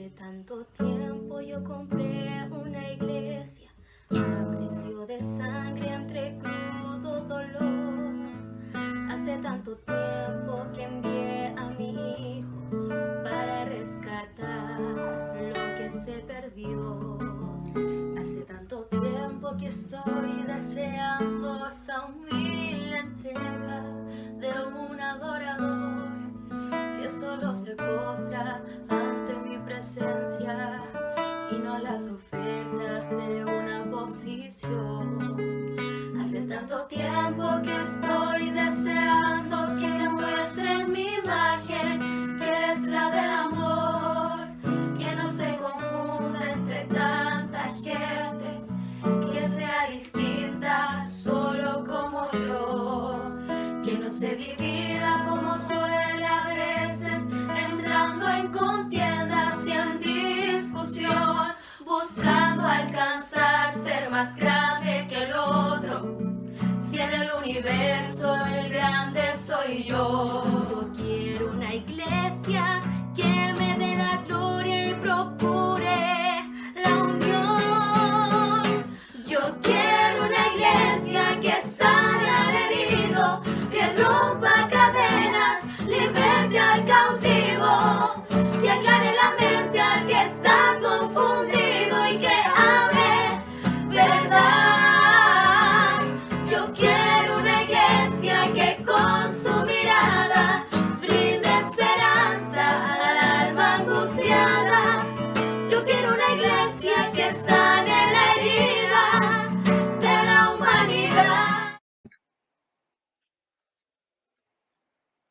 Hace tanto tiempo yo compré una iglesia a precio de sangre entre crudo dolor. Hace tanto tiempo que envié a mi hijo para rescatar lo que se perdió. Hace tanto tiempo que estoy deseando esa humilde entrega de un adorador que solo se postra ante mi presencia y no a las ofertas de una posición. Hace tanto tiempo que estoy deseando que me muestren mi imagen, que es la del amor, que no se confunda entre tanta gente, que sea distinta solo como yo, que no se divida como suele a veces, entrando en contiendas y en discusión, buscando alcanzar ser más grande que el otro. Si en el universo el grande soy yo. Yo quiero una iglesia que me dé la gloria y procure la unión. Yo quiero una iglesia que sane al herido, que rompa cadenas, liberte al cautivo, que aclare la mente al que está confundido y que ame verdad. Yo quiero una iglesia que con su mirada brinde esperanza al alma angustiada. Yo quiero una iglesia que sane la herida de la humanidad.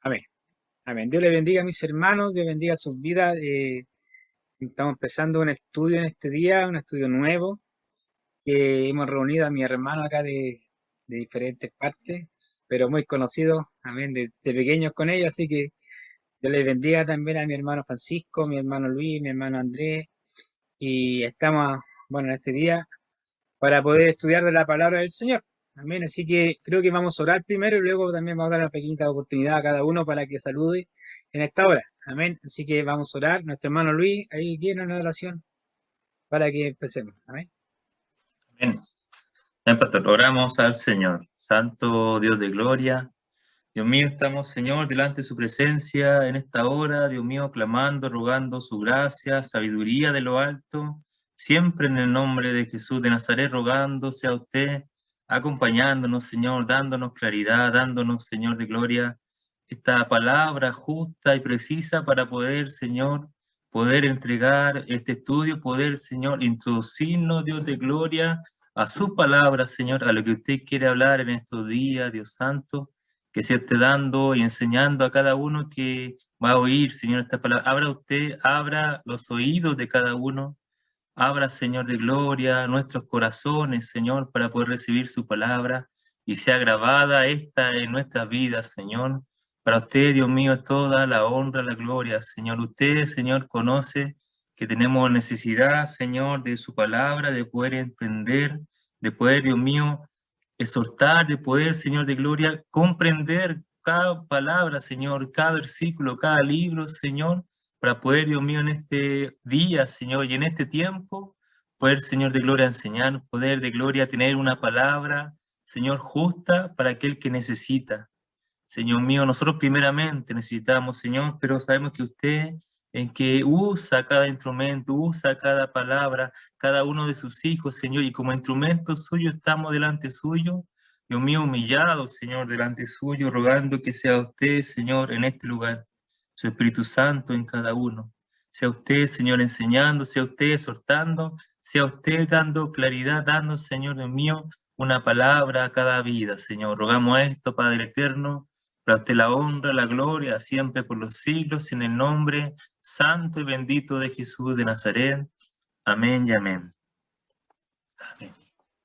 Amén. Amén. Dios le bendiga a mis hermanos, Dios bendiga sus vidas. Estamos empezando un estudio en este día, un estudio nuevo, que hemos reunido a mis hermanos acá de diferentes partes, pero muy conocidos, amén, de pequeños con ellos, así que Dios les bendiga también a mi hermano Francisco, mi hermano Luis, mi hermano Andrés, y estamos, bueno, en este día para poder estudiar de la palabra del Señor. Amén. Así que creo que vamos a orar primero y luego también vamos a dar una pequeñita oportunidad a cada uno para que salude en esta hora. Amén. Así que vamos a orar. Nuestro hermano Luis, ahí tiene una oración para que empecemos. Amén. Amén. Amén, pastor. Oramos al Señor. Santo Dios de gloria. Dios mío, estamos, Señor, delante de su presencia en esta hora, Dios mío, clamando, rogando su gracia, sabiduría de lo alto, siempre en el nombre de Jesús de Nazaret, rogándose a usted, acompañándonos, Señor, dándonos claridad, dándonos, Señor de gloria, esta palabra justa y precisa para poder, Señor, poder entregar este estudio, poder, Señor, introducirnos, Dios de gloria, a su palabra, Señor, a lo que usted quiere hablar en estos días, Dios Santo, que se esté dando y enseñando a cada uno que va a oír, Señor, esta palabra. Abra usted, abra los oídos de cada uno, abra, Señor de gloria, nuestros corazones, Señor, para poder recibir su palabra y sea grabada esta en nuestras vidas, Señor. Para usted, Dios mío, es toda la honra, la gloria, Señor. Usted, Señor, conoce que tenemos necesidad, Señor, de su palabra, de poder entender, de poder, Dios mío, exhortar, de poder, Señor de gloria, comprender cada palabra, Señor, cada versículo, cada libro, Señor, para poder, Dios mío, en este día, Señor, y en este tiempo, poder, Señor de gloria, enseñar, poder de gloria tener una palabra, Señor, justa para aquel que necesita. Señor mío, nosotros primeramente necesitamos, Señor, pero sabemos que usted en que usa cada instrumento, usa cada palabra, cada uno de sus hijos, Señor, y como instrumento suyo estamos delante suyo, Dios mío, humillados, Señor, delante suyo, rogando que sea usted, Señor, en este lugar, su Espíritu Santo en cada uno. Sea usted, Señor, enseñando, sea usted exhortando, sea usted dando claridad, dando, Señor, Dios mío, una palabra a cada vida, Señor. Rogamos esto, Padre eterno, para usted la honra, la gloria, siempre por los siglos, en el nombre santo y bendito de Jesús de Nazaret. Amén y amén. Amén.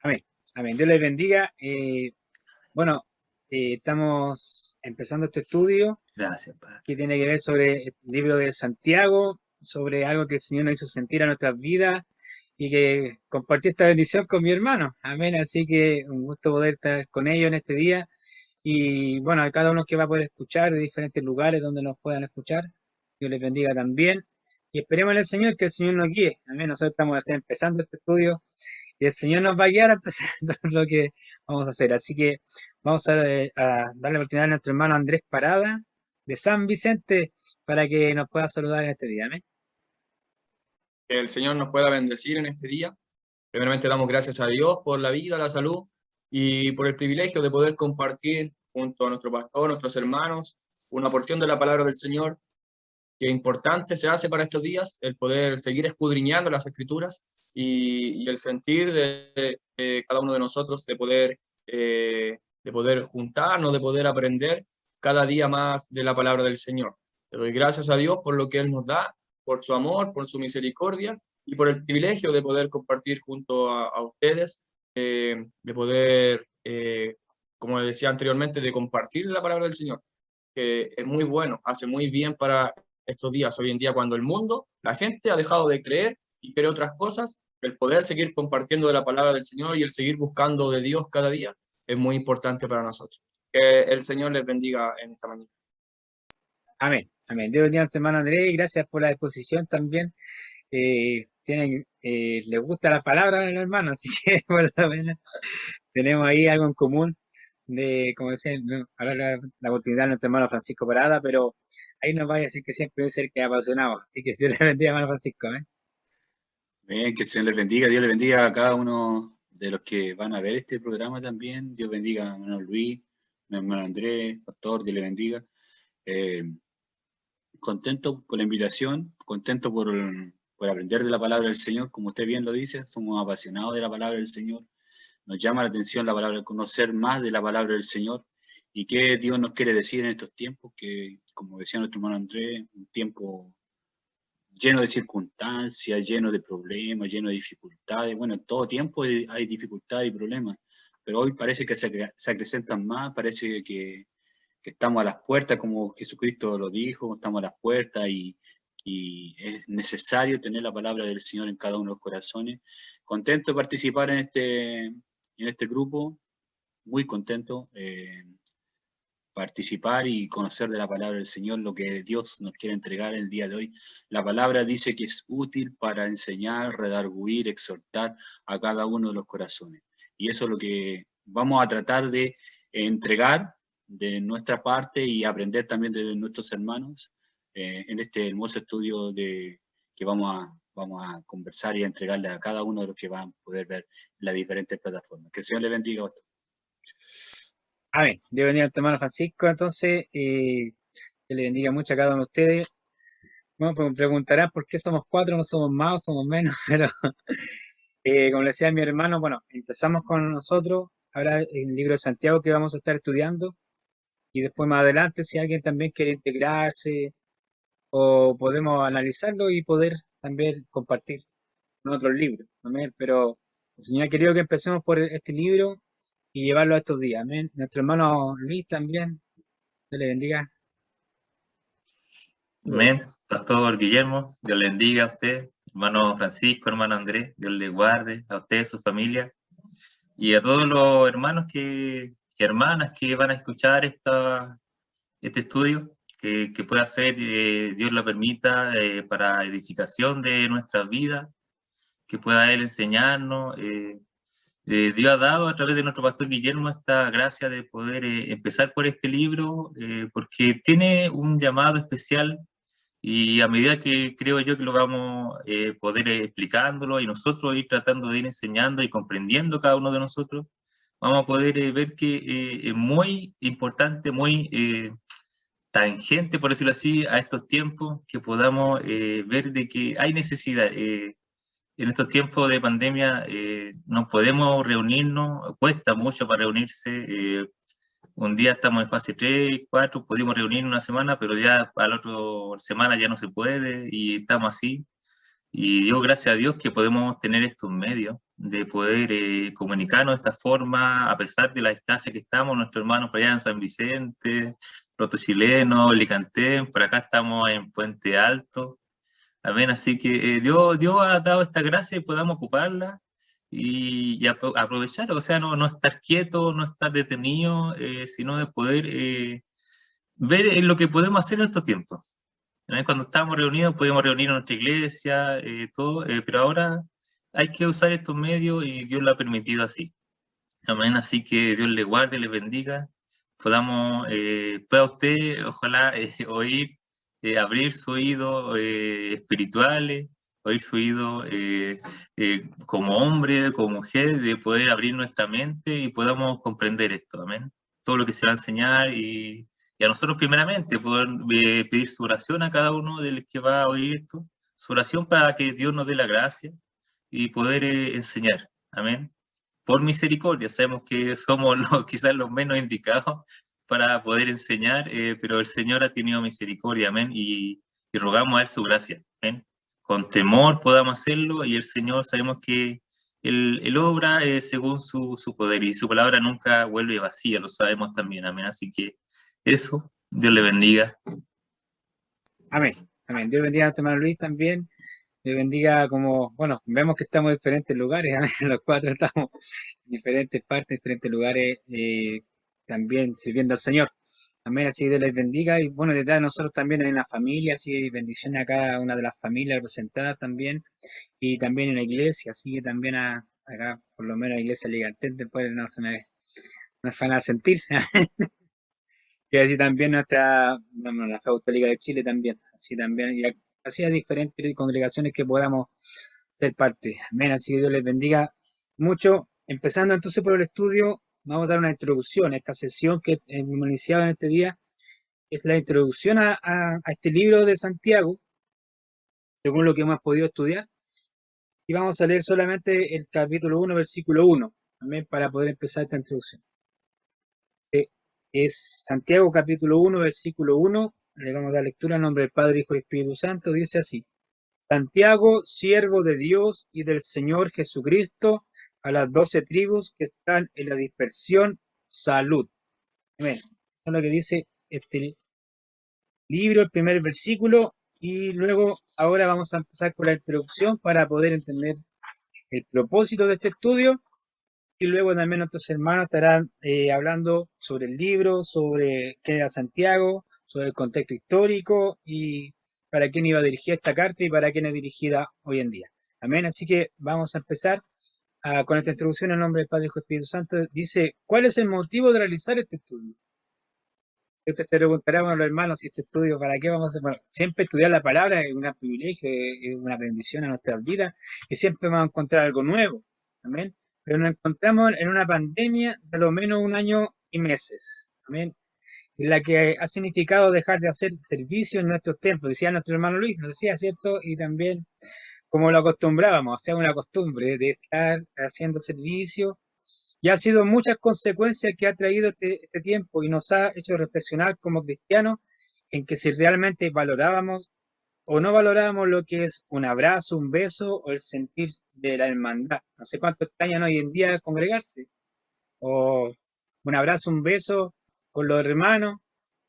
Amén. Amén. Dios les bendiga. Bueno, estamos empezando este estudio. Gracias, Padre. Que tiene que ver sobre el libro de Santiago, sobre algo que el Señor nos hizo sentir a nuestras vidas y que compartí esta bendición con mi hermano. Amén. Así que un gusto poder estar con ellos en este día. Y bueno, a cada uno que va a poder escuchar de diferentes lugares donde nos puedan escuchar, Dios les bendiga también. y esperemos en el Señor que el Señor nos guíe. Amén. Nosotros estamos recién empezando este estudio y el Señor nos va a guiar a empezar todo lo que vamos a hacer. Así que vamos a darle la oportunidad a nuestro hermano Andrés Parada de San Vicente para que nos pueda saludar en este día. Amén. Que el Señor nos pueda bendecir en este día. Primeramente damos gracias a Dios por la vida, la salud y por el privilegio de poder compartir junto a nuestro pastor, nuestros hermanos, una porción de la palabra del Señor. Qué importante se hace para estos días el poder seguir escudriñando las Escrituras y el sentir de cada uno de nosotros de poder juntarnos, de poder aprender cada día más de la palabra del Señor. Le doy gracias a Dios por lo que Él nos da, por su amor, por su misericordia y por el privilegio de poder compartir junto a ustedes, de poder, como decía anteriormente, de compartir la palabra del Señor, que es muy bueno, hace muy bien para estos días, hoy en día, cuando el mundo, la gente ha dejado de creer y cree otras cosas. El poder seguir compartiendo de la palabra del Señor y el seguir buscando de Dios cada día es muy importante para nosotros. Que el Señor les bendiga en esta mañana. Amén. Amén. Dios bendiga a nuestro hermano Andrés y gracias por la exposición también. Les gusta la palabra a los hermanos, así que por lo menos tenemos ahí algo en común de, como decía, ahora la oportunidad de nuestro hermano Francisco Parada, pero ahí nos va a decir que siempre debe ser que es apasionado, así que Dios le bendiga, hermano Francisco. Bien, que el Señor les bendiga, Dios les bendiga a cada uno de los que van a ver este programa también. Dios bendiga a mi hermano Luis, mi hermano Andrés, pastor, Dios le bendiga. Contento por la invitación, contento por aprender de la palabra del Señor, como usted bien lo dice, somos apasionados de la palabra del Señor. Nos llama la atención la palabra, conocer más de la palabra del Señor y qué Dios nos quiere decir en estos tiempos, que, como decía nuestro hermano Andrés, un tiempo lleno de circunstancias, lleno de problemas, lleno de dificultades. Bueno, en todo tiempo hay dificultades y problemas, pero hoy parece que se acrecentan más, parece que estamos a las puertas, como Jesucristo lo dijo, estamos a las puertas y es necesario tener la palabra del Señor en cada uno de los corazones. Contento de participar en este grupo, muy contento participar y conocer de la palabra del Señor, lo que Dios nos quiere entregar el día de hoy. La palabra dice que es útil para enseñar, redarguir, exhortar a cada uno de los corazones. Y eso es lo que vamos a tratar de entregar de nuestra parte y aprender también de nuestros hermanos en este hermoso estudio que vamos a conversar y a entregarle a cada uno de los que van a poder ver las diferentes plataformas. Que el Señor le bendiga a todos. Amén. Dios bendiga a nuestro hermano Francisco, entonces, que le bendiga mucho a cada uno de ustedes. Bueno, pues me preguntarán por qué somos 4, no somos más o somos menos, pero como le decía mi hermano, bueno, empezamos con nosotros, ahora el libro de Santiago que vamos a estar estudiando, y después más adelante, si alguien también quiere integrarse, o podemos analizarlo y poder también compartir con otros libros. Amén. Pero el Señor ha querido que empecemos por este libro y llevarlo a estos días. Amén. Nuestro hermano Luis también, Dios le bendiga. Amén. Pastor Guillermo, Dios le bendiga a usted, hermano Francisco, hermano Andrés, Dios le guarde a usted, a su familia, y a todos los hermanos y hermanas que van a escuchar este estudio, que pueda ser, Dios lo permita, para edificación de nuestras vidas, que pueda Él enseñarnos. Dios ha dado a través de nuestro pastor Guillermo esta gracia de poder empezar por este libro, porque tiene un llamado especial, y a medida que creo yo que lo vamos a poder explicándolo y nosotros ir tratando de ir enseñando y comprendiendo cada uno de nosotros, vamos a poder ver que es muy importante, muy tangente, por decirlo así, a estos tiempos, que podamos ver de que hay necesidad. En estos tiempos de pandemia no podemos reunirnos, cuesta mucho para reunirse. Un día estamos en fase 3, 4, pudimos reunirnos una semana, pero ya a la otra semana ya no se puede y estamos así. Y digo gracias a Dios que podemos tener estos medios de poder comunicarnos de esta forma, a pesar de la distancia que estamos, nuestros hermanos por allá en San Vicente, Roto Chileno, Licantén, por acá estamos en Puente Alto. Amén, así que Dios ha dado esta gracia y podamos ocuparla y aprovechar, o sea, no estar quieto, no estar detenido, sino de poder ver lo que podemos hacer en estos tiempos. Amén. Cuando estábamos reunidos, podíamos reunir en nuestra iglesia, todo, pero ahora hay que usar estos medios y Dios lo ha permitido así. Amén. Así que Dios le guarde, le bendiga. Pueda usted, ojalá, oír, abrir su oído espirituales, oír su oído como hombre, como mujer, de poder abrir nuestra mente y podamos comprender esto. Amén. Todo lo que se va a enseñar y a nosotros primeramente poder pedir su oración a cada uno del que va a oír esto, su oración para que Dios nos dé la gracia y poder enseñar. Amén. Por misericordia, sabemos que somos quizás los menos indicados para poder enseñar, pero el Señor ha tenido misericordia, amén, y rogamos a Él su gracia, amén. Con temor podamos hacerlo y el Señor sabemos que Él obra según su poder y su palabra nunca vuelve vacía, lo sabemos también, amén. Así que eso, Dios le bendiga. Amén. Amén. Dios bendiga a nuestro hermano Luis también. Dios bendiga bueno, vemos que estamos en diferentes lugares, amén. Los cuatro estamos en diferentes partes, diferentes lugares, también sirviendo al Señor. Amén, así que Dios les bendiga. Y bueno, detrás de nosotros también hay una familia, así que bendiciones a cada una de las familias representadas también. Y también en la iglesia, así que también acá, por lo menos la iglesia Ligantente, pues no se me van a sentir. Y así también la Fe Apostólica de Chile también, así también, y así a diferentes congregaciones que podamos ser parte. Amén, así que Dios les bendiga mucho. Empezando entonces por el estudio, vamos a dar una introducción a esta sesión que hemos iniciado en este día. Es la introducción a este libro de Santiago, según lo que hemos podido estudiar. Y vamos a leer solamente el capítulo 1, versículo 1, amén, para poder empezar esta introducción. Es Santiago capítulo 1, versículo 1. Le vamos a dar lectura en nombre del Padre, Hijo y Espíritu Santo. Dice así: Santiago, siervo de Dios y del Señor Jesucristo, a las 12 tribus que están en la dispersión, salud. Amén. Eso es lo que dice este libro, el primer versículo, y luego ahora vamos a empezar con la introducción para poder entender el propósito de este estudio. Y luego también nuestros hermanos estarán hablando sobre el libro, sobre quién era Santiago, sobre el contexto histórico y para quién iba dirigida esta carta y para quién es dirigida hoy en día. Amén. Así que vamos a empezar con esta introducción en nombre del Padre, Hijo y Espíritu Santo. Dice, ¿cuál es el motivo de realizar este estudio? Usted se preguntará, bueno, los hermanos, si este estudio, ¿para qué vamos a hacer? Bueno, siempre estudiar la palabra es un privilegio, es una bendición a nuestras vidas y siempre vamos a encontrar algo nuevo. Amén. Pero nos encontramos en una pandemia de lo menos 1 año y meses, amén, en la que ha significado dejar de hacer servicio en nuestros templos, decía nuestro hermano Luis, nos decía, ¿cierto? Y también, como lo acostumbrábamos, o sea, una costumbre de estar haciendo servicio, y ha sido muchas consecuencias que ha traído este tiempo y nos ha hecho reflexionar como cristianos en que si realmente valorábamos o no valorábamos lo que es un abrazo, un beso o el sentir de la hermandad. No sé cuánto extrañan hoy en día congregarse. O un abrazo, un beso con los hermanos.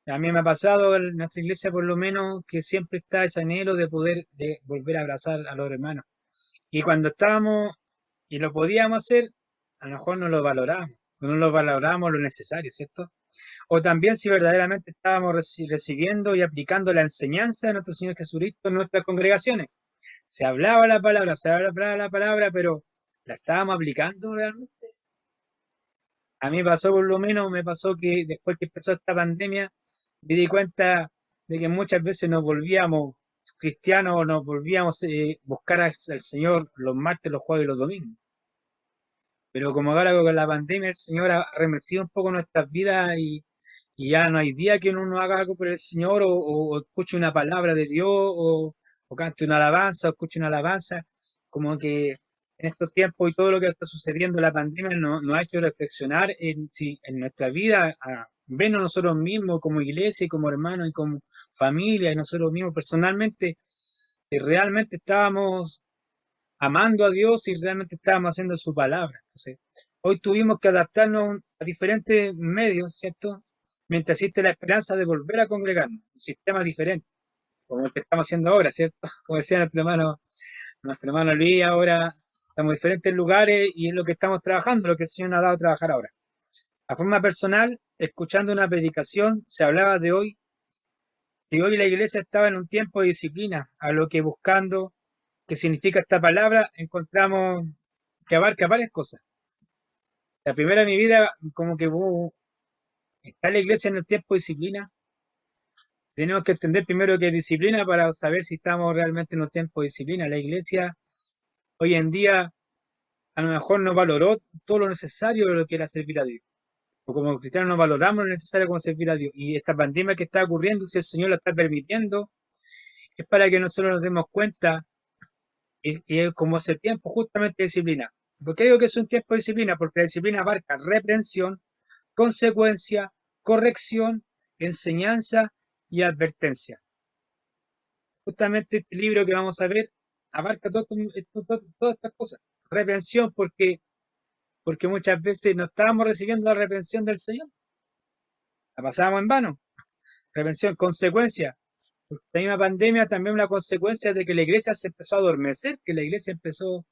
A mí me ha pasado en nuestra iglesia por lo menos que siempre está ese anhelo de poder volver a abrazar a los hermanos. Y cuando estábamos y lo podíamos hacer, a lo mejor no lo valoramos, no lo valoramos lo necesario, ¿cierto? O también si verdaderamente estábamos recibiendo y aplicando la enseñanza de nuestro Señor Jesucristo en nuestras congregaciones. Se hablaba la palabra, pero ¿la estábamos aplicando realmente? A mí por lo menos me pasó que después que empezó esta pandemia, me di cuenta de que muchas veces nos volvíamos cristianos o nos volvíamos a buscar al Señor los martes, los jueves y los domingos. Pero como ahora con la pandemia el Señor ha remecido un poco nuestras vidas y ya no hay día que uno no haga algo por el Señor o escuche una palabra de Dios o cante una alabanza o escuche una alabanza. Como que en estos tiempos y todo lo que está sucediendo la pandemia nos ha hecho reflexionar en nuestra vida, a vernos nosotros mismos como iglesia y como hermanos y como familia y nosotros mismos personalmente, si realmente estábamos amando a Dios y realmente estábamos haciendo su palabra. Entonces, hoy tuvimos que adaptarnos a diferentes medios, ¿cierto? Mientras existe la esperanza de volver a congregarnos, un sistema diferente, como el que estamos haciendo ahora, ¿cierto? Como decía nuestro hermano Luis, ahora estamos en diferentes lugares y es lo que estamos trabajando, lo que el Señor nos ha dado a trabajar ahora. A forma personal, escuchando una predicación, se hablaba de hoy si hoy la iglesia estaba en un tiempo de disciplina, a lo que buscando, qué significa esta palabra, encontramos que abarca varias cosas. La primera en mi vida, como que está la iglesia en el tiempo de disciplina. Tenemos que entender primero qué es disciplina para saber si estamos realmente en un tiempo de disciplina. La iglesia hoy en día a lo mejor no valoró todo lo necesario de lo que era servir a Dios. O como cristianos no valoramos lo necesario como servir a Dios. Y esta pandemia que está ocurriendo, si el Señor la está permitiendo, es para que nosotros nos demos cuenta, y es como ese tiempo justamente de disciplina. ¿Por qué digo que es un tiempo de disciplina? Porque la disciplina abarca reprensión, consecuencia, corrección, enseñanza y advertencia. Justamente este libro que vamos a ver abarca todas estas cosas. Reprensión porque muchas veces no estábamos recibiendo la reprensión del Señor. La pasábamos en vano. Reprensión, consecuencia. La misma pandemia también una consecuencia de que la iglesia se empezó a adormecer, que la iglesia empezó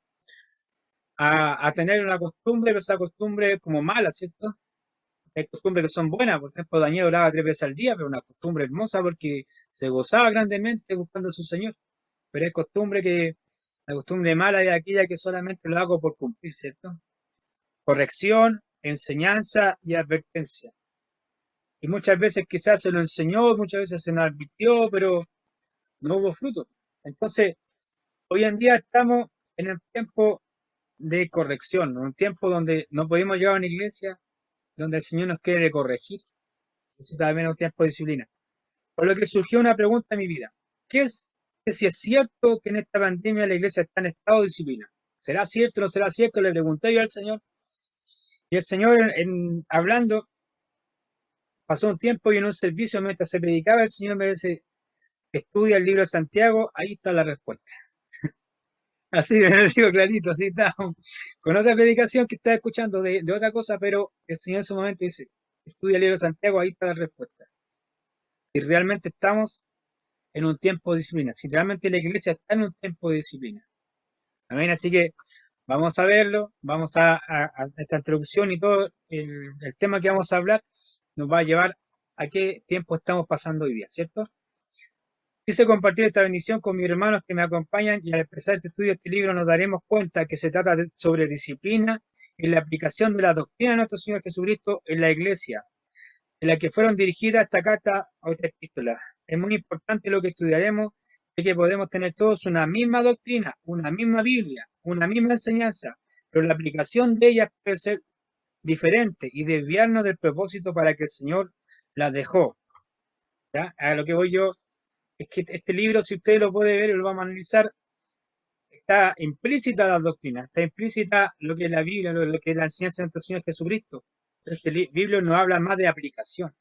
a tener una costumbre, pero esa costumbre como mala, ¿cierto? Hay costumbres que son buenas, por ejemplo, Daniel oraba 3 veces al día, pero una costumbre hermosa porque se gozaba grandemente buscando a su Señor. Pero hay la costumbre mala es aquella que solamente lo hago por cumplir, ¿cierto? Corrección, enseñanza y advertencia. Y muchas veces quizás se lo enseñó, muchas veces se nos advirtió, pero no hubo fruto. Entonces, hoy en día estamos en el tiempo de corrección, un tiempo donde no podemos llegar a una iglesia donde el Señor nos quiere corregir. Eso también es un tiempo de disciplina. Por lo que surgió una pregunta en mi vida. Si es cierto que en esta pandemia la iglesia está en estado de disciplina? ¿Será cierto o no será cierto? Le pregunté yo al Señor. Y el Señor, hablando, pasó un tiempo y en un servicio mientras se predicaba, el Señor me dice, estudia el libro de Santiago, ahí está la respuesta. Así me lo digo clarito, así está, con otra predicación que estaba escuchando de otra cosa, pero el Señor en su momento dice, estudia el libro de Santiago, ahí está la respuesta. Si realmente estamos en un tiempo de disciplina, si realmente la iglesia está en un tiempo de disciplina. Amén, así que vamos a verlo, vamos a esta introducción y todo el tema que vamos a hablar nos va a llevar a qué tiempo estamos pasando hoy día, ¿cierto? Quise compartir esta bendición con mis hermanos que me acompañan y al empezar este estudio, este libro, nos daremos cuenta que se trata sobre disciplina y la aplicación de la doctrina de nuestro Señor Jesucristo en la iglesia, en la que fueron dirigidas esta carta o esta epístola. Es muy importante lo que estudiaremos, de que podemos tener todos una misma doctrina, una misma Biblia, una misma enseñanza, pero la aplicación de ellas puede ser diferente y desviarnos del propósito para que el Señor las dejó. ¿Ya? A lo que voy yo es que este libro, si usted lo puede ver y lo vamos a analizar, está implícita la doctrina, está implícita lo que es la Biblia, lo que es la enseñanza de nuestro Señor Jesucristo. Este libro nos habla más de aplicación.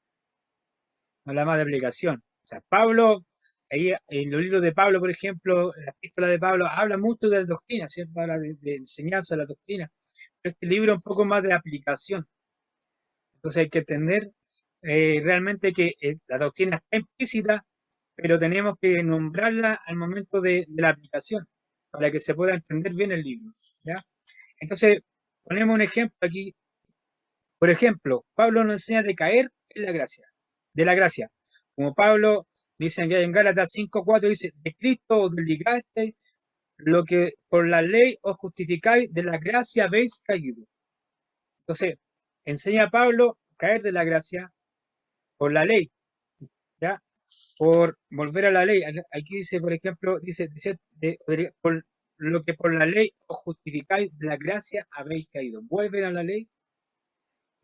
Habla más de aplicación. O sea, Pablo, ahí en los libros de Pablo, por ejemplo, la epístola de Pablo, habla mucho de la doctrina, ¿cierto? Habla de enseñanza de la doctrina. Pero este libro es un poco más de aplicación. Entonces hay que entender realmente que la doctrina está implícita, pero tenemos que nombrarla al momento de la aplicación, para que se pueda entender bien el libro, ¿ya? Entonces, ponemos un ejemplo aquí. Por ejemplo, Pablo nos enseña de caer en la gracia, de la gracia. Como Pablo dice en Gálatas 5:4, dice, de Cristo os desligasteis, lo que por la ley os justificáis, de la gracia habéis caído. Entonces, enseña a Pablo caer de la gracia por la ley, ¿ya? Por volver a la ley. Aquí dice, por ejemplo, dice por lo que por la ley os justificáis, de la gracia habéis caído. Vuelven a la ley,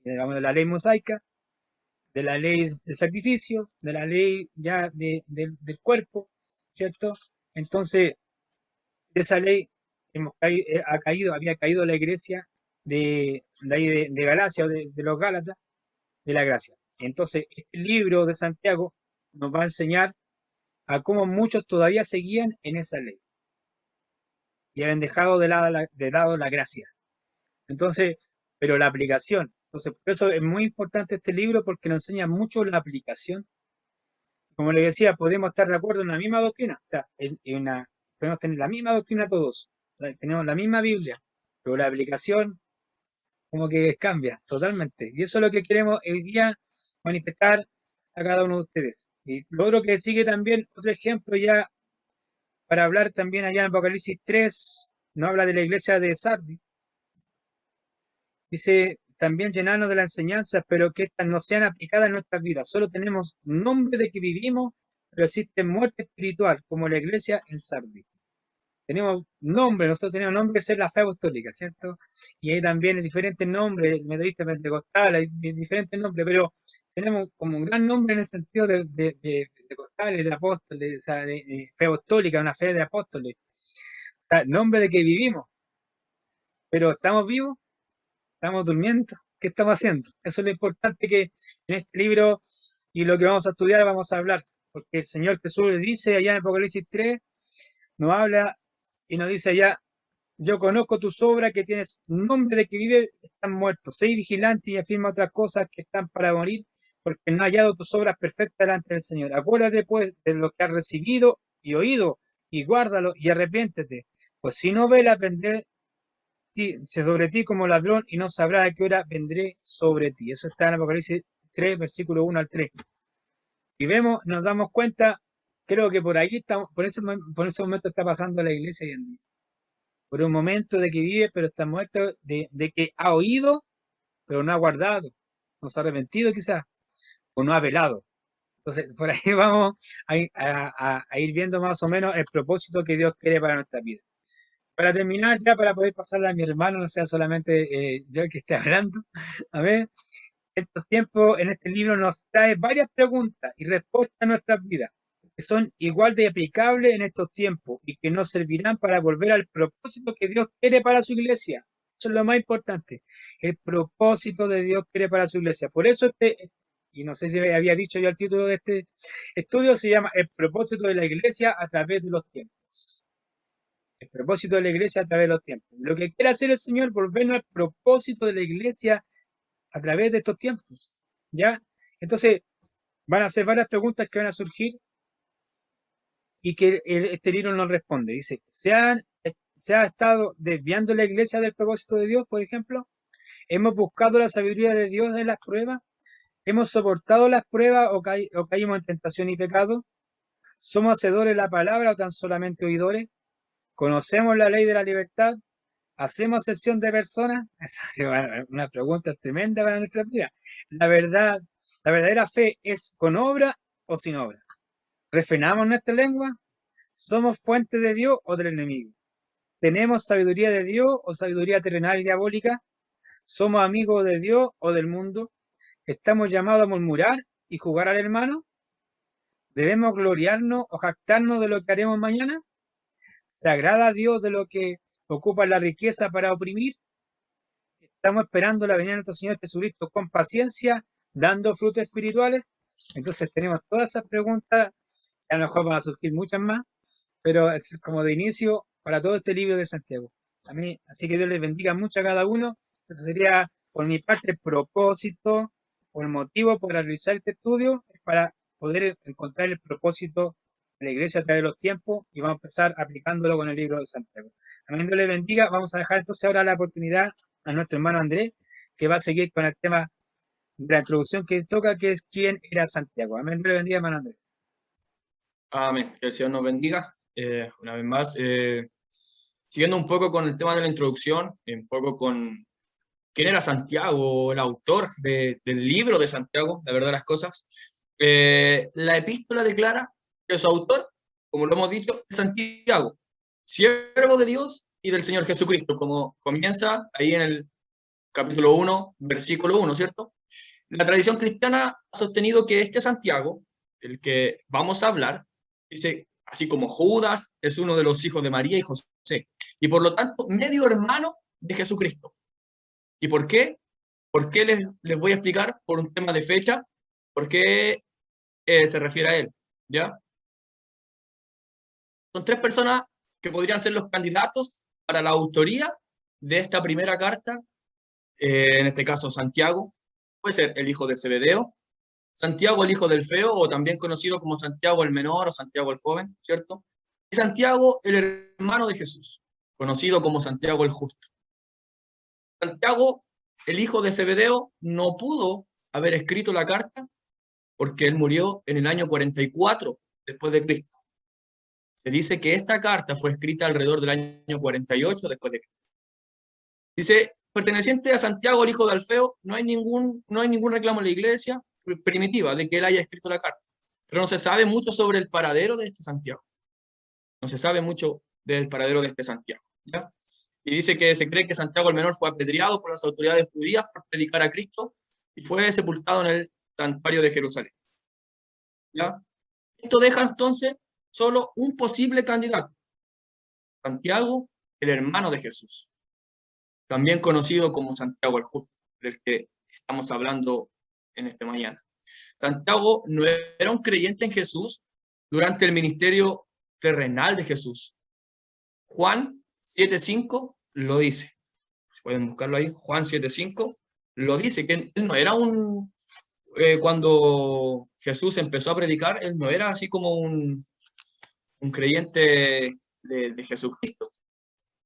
digamos, de la ley mosaica, de la ley de sacrificios, de la ley ya del cuerpo, ¿cierto? Entonces, de esa ley había caído la iglesia de Galacia o de los Gálatas, de la gracia. Entonces, este libro de Santiago nos va a enseñar a cómo muchos todavía seguían en esa ley y habían dejado de lado la gracia. Entonces, pero la aplicación. Entonces, por eso es muy importante este libro porque nos enseña mucho la aplicación. Como les decía, podemos estar de acuerdo en la misma doctrina. O sea, podemos tener la misma doctrina todos. Tenemos la misma Biblia, pero la aplicación como que cambia totalmente. Y eso es lo que queremos hoy día manifestar a cada uno de ustedes. Y lo otro que sigue también, otro ejemplo ya para hablar también allá en Apocalipsis 3, no habla de la iglesia de Sardis. Dice también llenarnos de la enseñanza, pero que estas no sean aplicadas en nuestras vidas. Solo tenemos nombre de que vivimos, pero existe muerte espiritual, como la iglesia en Sardis. Tenemos nombre, nosotros tenemos nombre que es la fe apostólica, ¿cierto? Y hay también diferentes nombres, metodista, pentecostal, hay diferentes nombres, pero tenemos como un gran nombre en el sentido de pentecostales, de apóstoles, o sea, de fe apostólica, una fe de apóstoles. O sea, nombre de que vivimos, pero ¿estamos vivos? ¿Estamos durmiendo? ¿Qué estamos haciendo? Eso es lo importante que en este libro y lo que vamos a estudiar vamos a hablar, porque el Señor Jesús le dice allá en Apocalipsis 3, nos habla y nos dice allá, yo conozco tus obras, que tienes un nombre de que vive, están muertos. Sé vigilante y afirma otras cosas que están para morir, porque no ha hallado tus obras perfectas delante del Señor. Acuérdate pues de lo que has recibido y oído, y guárdalo y arrepiéntete. Pues si no velas, vendré sobre ti como ladrón, y no sabrás a qué hora vendré sobre ti. Eso está en Apocalipsis 3, versículo 1 al 3. Y vemos, nos damos cuenta, creo que por ahí estamos, por ese momento está pasando la iglesia hoy en día. Por un momento de que vive, pero está muerto, de que ha oído, pero no ha guardado, no se ha arrepentido quizás, o no ha velado. Entonces, por ahí vamos a ir viendo más o menos el propósito que Dios quiere para nuestra vida. Para terminar, ya para poder pasarle a mi hermano, no sea solamente yo el que esté hablando, a ver, estos tiempos en este libro nos trae varias preguntas y respuestas a nuestras vidas, que son igual de aplicables en estos tiempos y que nos servirán para volver al propósito que Dios quiere para su iglesia. Eso es lo más importante, el propósito de Dios quiere para su iglesia. Por eso y no sé si había dicho yo el título de este estudio, se llama El propósito de la iglesia a través de los tiempos. El propósito de la iglesia a través de los tiempos. Lo que quiere hacer el Señor, volvernos al propósito de la iglesia a través de estos tiempos, ¿ya? Entonces, van a ser varias preguntas que van a surgir y que este libro nos responde. Dice, ¿se ha estado desviando la iglesia del propósito de Dios, por ejemplo? ¿Hemos buscado la sabiduría de Dios en las pruebas? ¿Hemos soportado las pruebas o caímos en tentación y pecado? ¿Somos hacedores de la palabra o tan solamente oidores? ¿Conocemos la ley de la libertad? ¿Hacemos acepción de personas? Esa es una pregunta tremenda para nuestra vida. La verdadera fe es con obra o sin obra. ¿Refrenamos nuestra lengua? ¿Somos fuente de Dios o del enemigo? ¿Tenemos sabiduría de Dios o sabiduría terrenal y diabólica? ¿Somos amigos de Dios o del mundo? ¿Estamos llamados a murmurar y jugar al hermano? ¿Debemos gloriarnos o jactarnos de lo que haremos mañana? ¿Se agrada a Dios de lo que ocupa la riqueza para oprimir? ¿Estamos esperando la venida de nuestro Señor Jesucristo con paciencia, dando frutos espirituales? Entonces tenemos todas esas preguntas, a lo mejor van a surgir muchas más, pero es como de inicio para todo este libro de Santiago. Así que Dios les bendiga mucho a cada uno. Esto sería, por mi parte, el propósito o el motivo por realizar este estudio, es para poder encontrar el propósito de la iglesia a través de los tiempos, y vamos a empezar aplicándolo con el libro de Santiago. Amén, Dios les bendiga. Vamos a dejar entonces ahora la oportunidad a nuestro hermano Andrés, que va a seguir con el tema de la introducción que toca, que es quién era Santiago. Amén, Dios les bendiga, hermano Andrés. Amén. Que el Señor nos bendiga. Una vez más, siguiendo un poco con el tema de la introducción, un poco con quién era Santiago, el autor del libro de Santiago, la verdad de las cosas. La epístola declara que su autor, como lo hemos dicho, es Santiago, siervo de Dios y del Señor Jesucristo, como comienza ahí en el capítulo 1, versículo 1, ¿cierto? La tradición cristiana ha sostenido que este Santiago, el que vamos a hablar, dice, así como Judas es uno de los hijos de María y José, y por lo tanto medio hermano de Jesucristo. ¿Y por qué? ¿Por qué les voy a explicar? Por un tema de fecha, por qué se refiere a él, ¿ya? Son tres personas que podrían ser los candidatos para la autoría de esta primera carta, en este caso Santiago. Puede ser el hijo de Zebedeo, Santiago el hijo del Feo, o también conocido como Santiago el menor o Santiago el joven, ¿cierto? Y Santiago el hermano de Jesús, conocido como Santiago el justo. Santiago, el hijo de Zebedeo, no pudo haber escrito la carta porque él murió en el año 44 después de Cristo. Se dice que esta carta fue escrita alrededor del año 48 después de Cristo. Dice, perteneciente a Santiago, el hijo de Alfeo, no hay ningún reclamo en la iglesia primitiva de que él haya escrito la carta. Pero no se sabe mucho sobre el paradero de este Santiago. No se sabe mucho del paradero de este Santiago, ¿ya? Y dice que se cree que Santiago el Menor fue apedreado por las autoridades judías por predicar a Cristo y fue sepultado en el santuario de Jerusalén, ¿ya? Esto deja entonces solo un posible candidato, Santiago, el hermano de Jesús, también conocido como Santiago el Justo, del que estamos hablando en esta mañana. Santiago no era un creyente en Jesús durante el ministerio terrenal de Jesús. Juan 7:5 lo dice. Pueden buscarlo ahí. Juan 7:5 lo dice, que él no era un... cuando Jesús empezó a predicar, él no era así como un creyente de Jesucristo,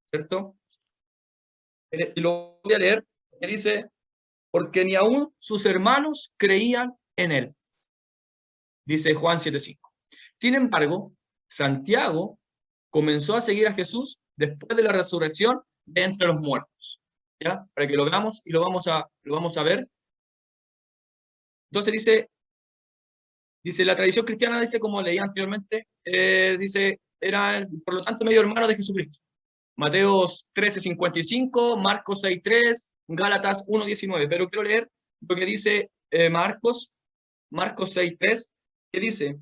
¿cierto? Y lo voy a leer, que dice, porque ni aún sus hermanos creían en él. Dice Juan 7:5. Sin embargo, Santiago comenzó a seguir a Jesús después de la resurrección de entre los muertos, ¿ya? Para que lo veamos y lo vamos a ver. Entonces dice la tradición cristiana, dice, como leía anteriormente, dice, era por lo tanto medio hermano de Jesucristo. Mateo 13:55, Marcos 6:3, Gálatas 1:19. Pero quiero leer lo que dice Marcos 6:3, que dice,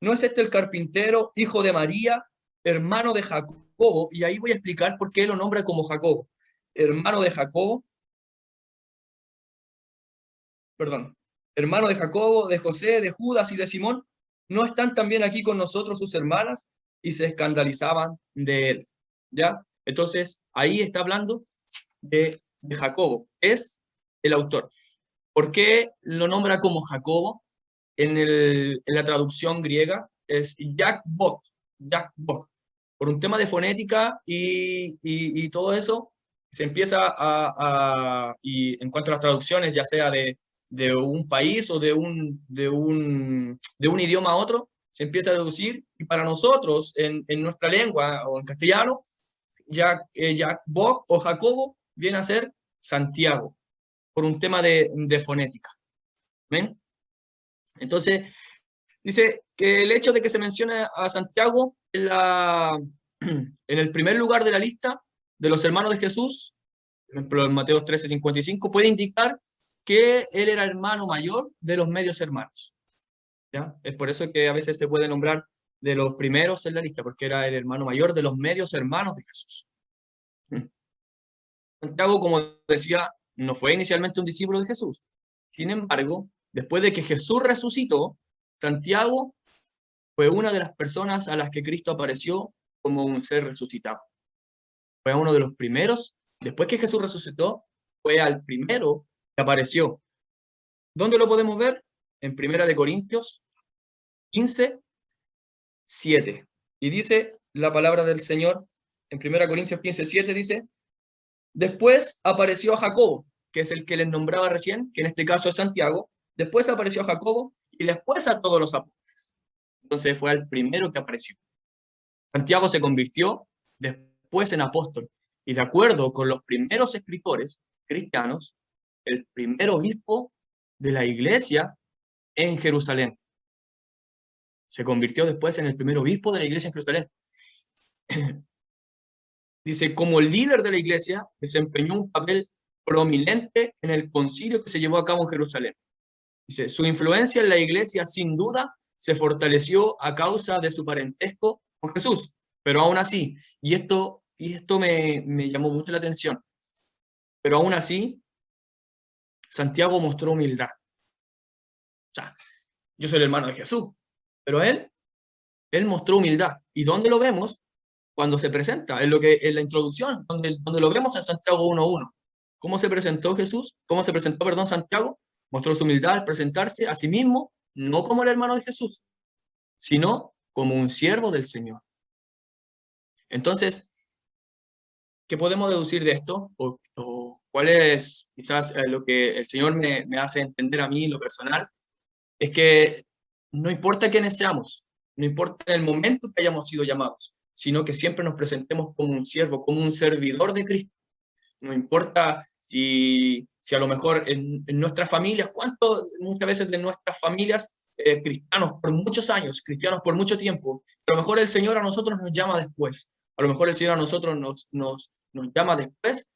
¿no es este el carpintero, hijo de María, hermano de Jacobo? Y ahí voy a explicar por qué lo nombra como Jacobo. Hermano de Jacobo, hermano de Jacobo, de José, de Judas y de Simón. ¿No están también aquí con nosotros sus hermanas? Y se escandalizaban de él, ¿ya? Entonces, ahí está hablando de Jacobo, es el autor. ¿Por qué lo nombra como Jacobo? En la traducción griega es Jakbok, por un tema de fonética y todo eso, se empieza y en cuanto a las traducciones, ya sea de un país o de un idioma a otro, se empieza a deducir, y para nosotros, en nuestra lengua o en castellano, Jakbok o Jacobo viene a ser Santiago, por un tema de fonética. ¿Ven? Entonces, dice que el hecho de que se mencione a Santiago en el primer lugar de la lista de los hermanos de Jesús, por ejemplo en Mateo 13:55, puede indicar que él era hermano mayor de los medios hermanos, ¿ya? Es por eso que a veces se puede nombrar de los primeros en la lista, porque era el hermano mayor de los medios hermanos de Jesús. Santiago, como decía, no fue inicialmente un discípulo de Jesús. Sin embargo, después de que Jesús resucitó, Santiago fue una de las personas a las que Cristo apareció como un ser resucitado. Fue uno de los primeros, después que Jesús resucitó, fue al primero que apareció. ¿Dónde lo podemos ver? En 1 Corintios 15:7. Y dice la palabra del Señor, en 1 Corintios 15:7 dice, después apareció a Jacobo, que es el que les nombraba recién, que en este caso es Santiago. Después apareció a Jacobo y después a todos los apóstoles. Entonces fue el primero que apareció. Santiago se convirtió después en apóstol. Y de acuerdo con los primeros escritores cristianos, el primer obispo de la iglesia en Jerusalén. Se convirtió después en el primer obispo de la iglesia en Jerusalén. Dice, como líder de la iglesia, desempeñó un papel prominente en el concilio que se llevó a cabo en Jerusalén. Dice, su influencia en la iglesia sin duda se fortaleció a causa de su parentesco con Jesús, pero aún así, y esto me llamó mucho la atención, pero aún así, Santiago mostró humildad. O sea, yo soy el hermano de Jesús, pero él mostró humildad. ¿Y dónde lo vemos? Cuando se presenta, en la introducción, donde lo vemos en Santiago 1:1. ¿Cómo se presentó Jesús? ¿Cómo se presentó, Santiago? Mostró su humildad al presentarse a sí mismo, no como el hermano de Jesús, sino como un siervo del Señor. Entonces, ¿qué podemos deducir de esto? ¿O cuál es quizás lo que el Señor me hace entender a mí, lo personal? es que no importa quiénes seamos, no importa el momento que hayamos sido llamados, sino que siempre nos presentemos como un siervo, como un servidor de Cristo. No importa si a lo mejor en nuestras familias, muchas veces de nuestras familias, cristianos por muchos años, cristianos por mucho tiempo, a lo mejor el Señor a nosotros nos llama después, a lo mejor el Señor a nosotros nos llama después.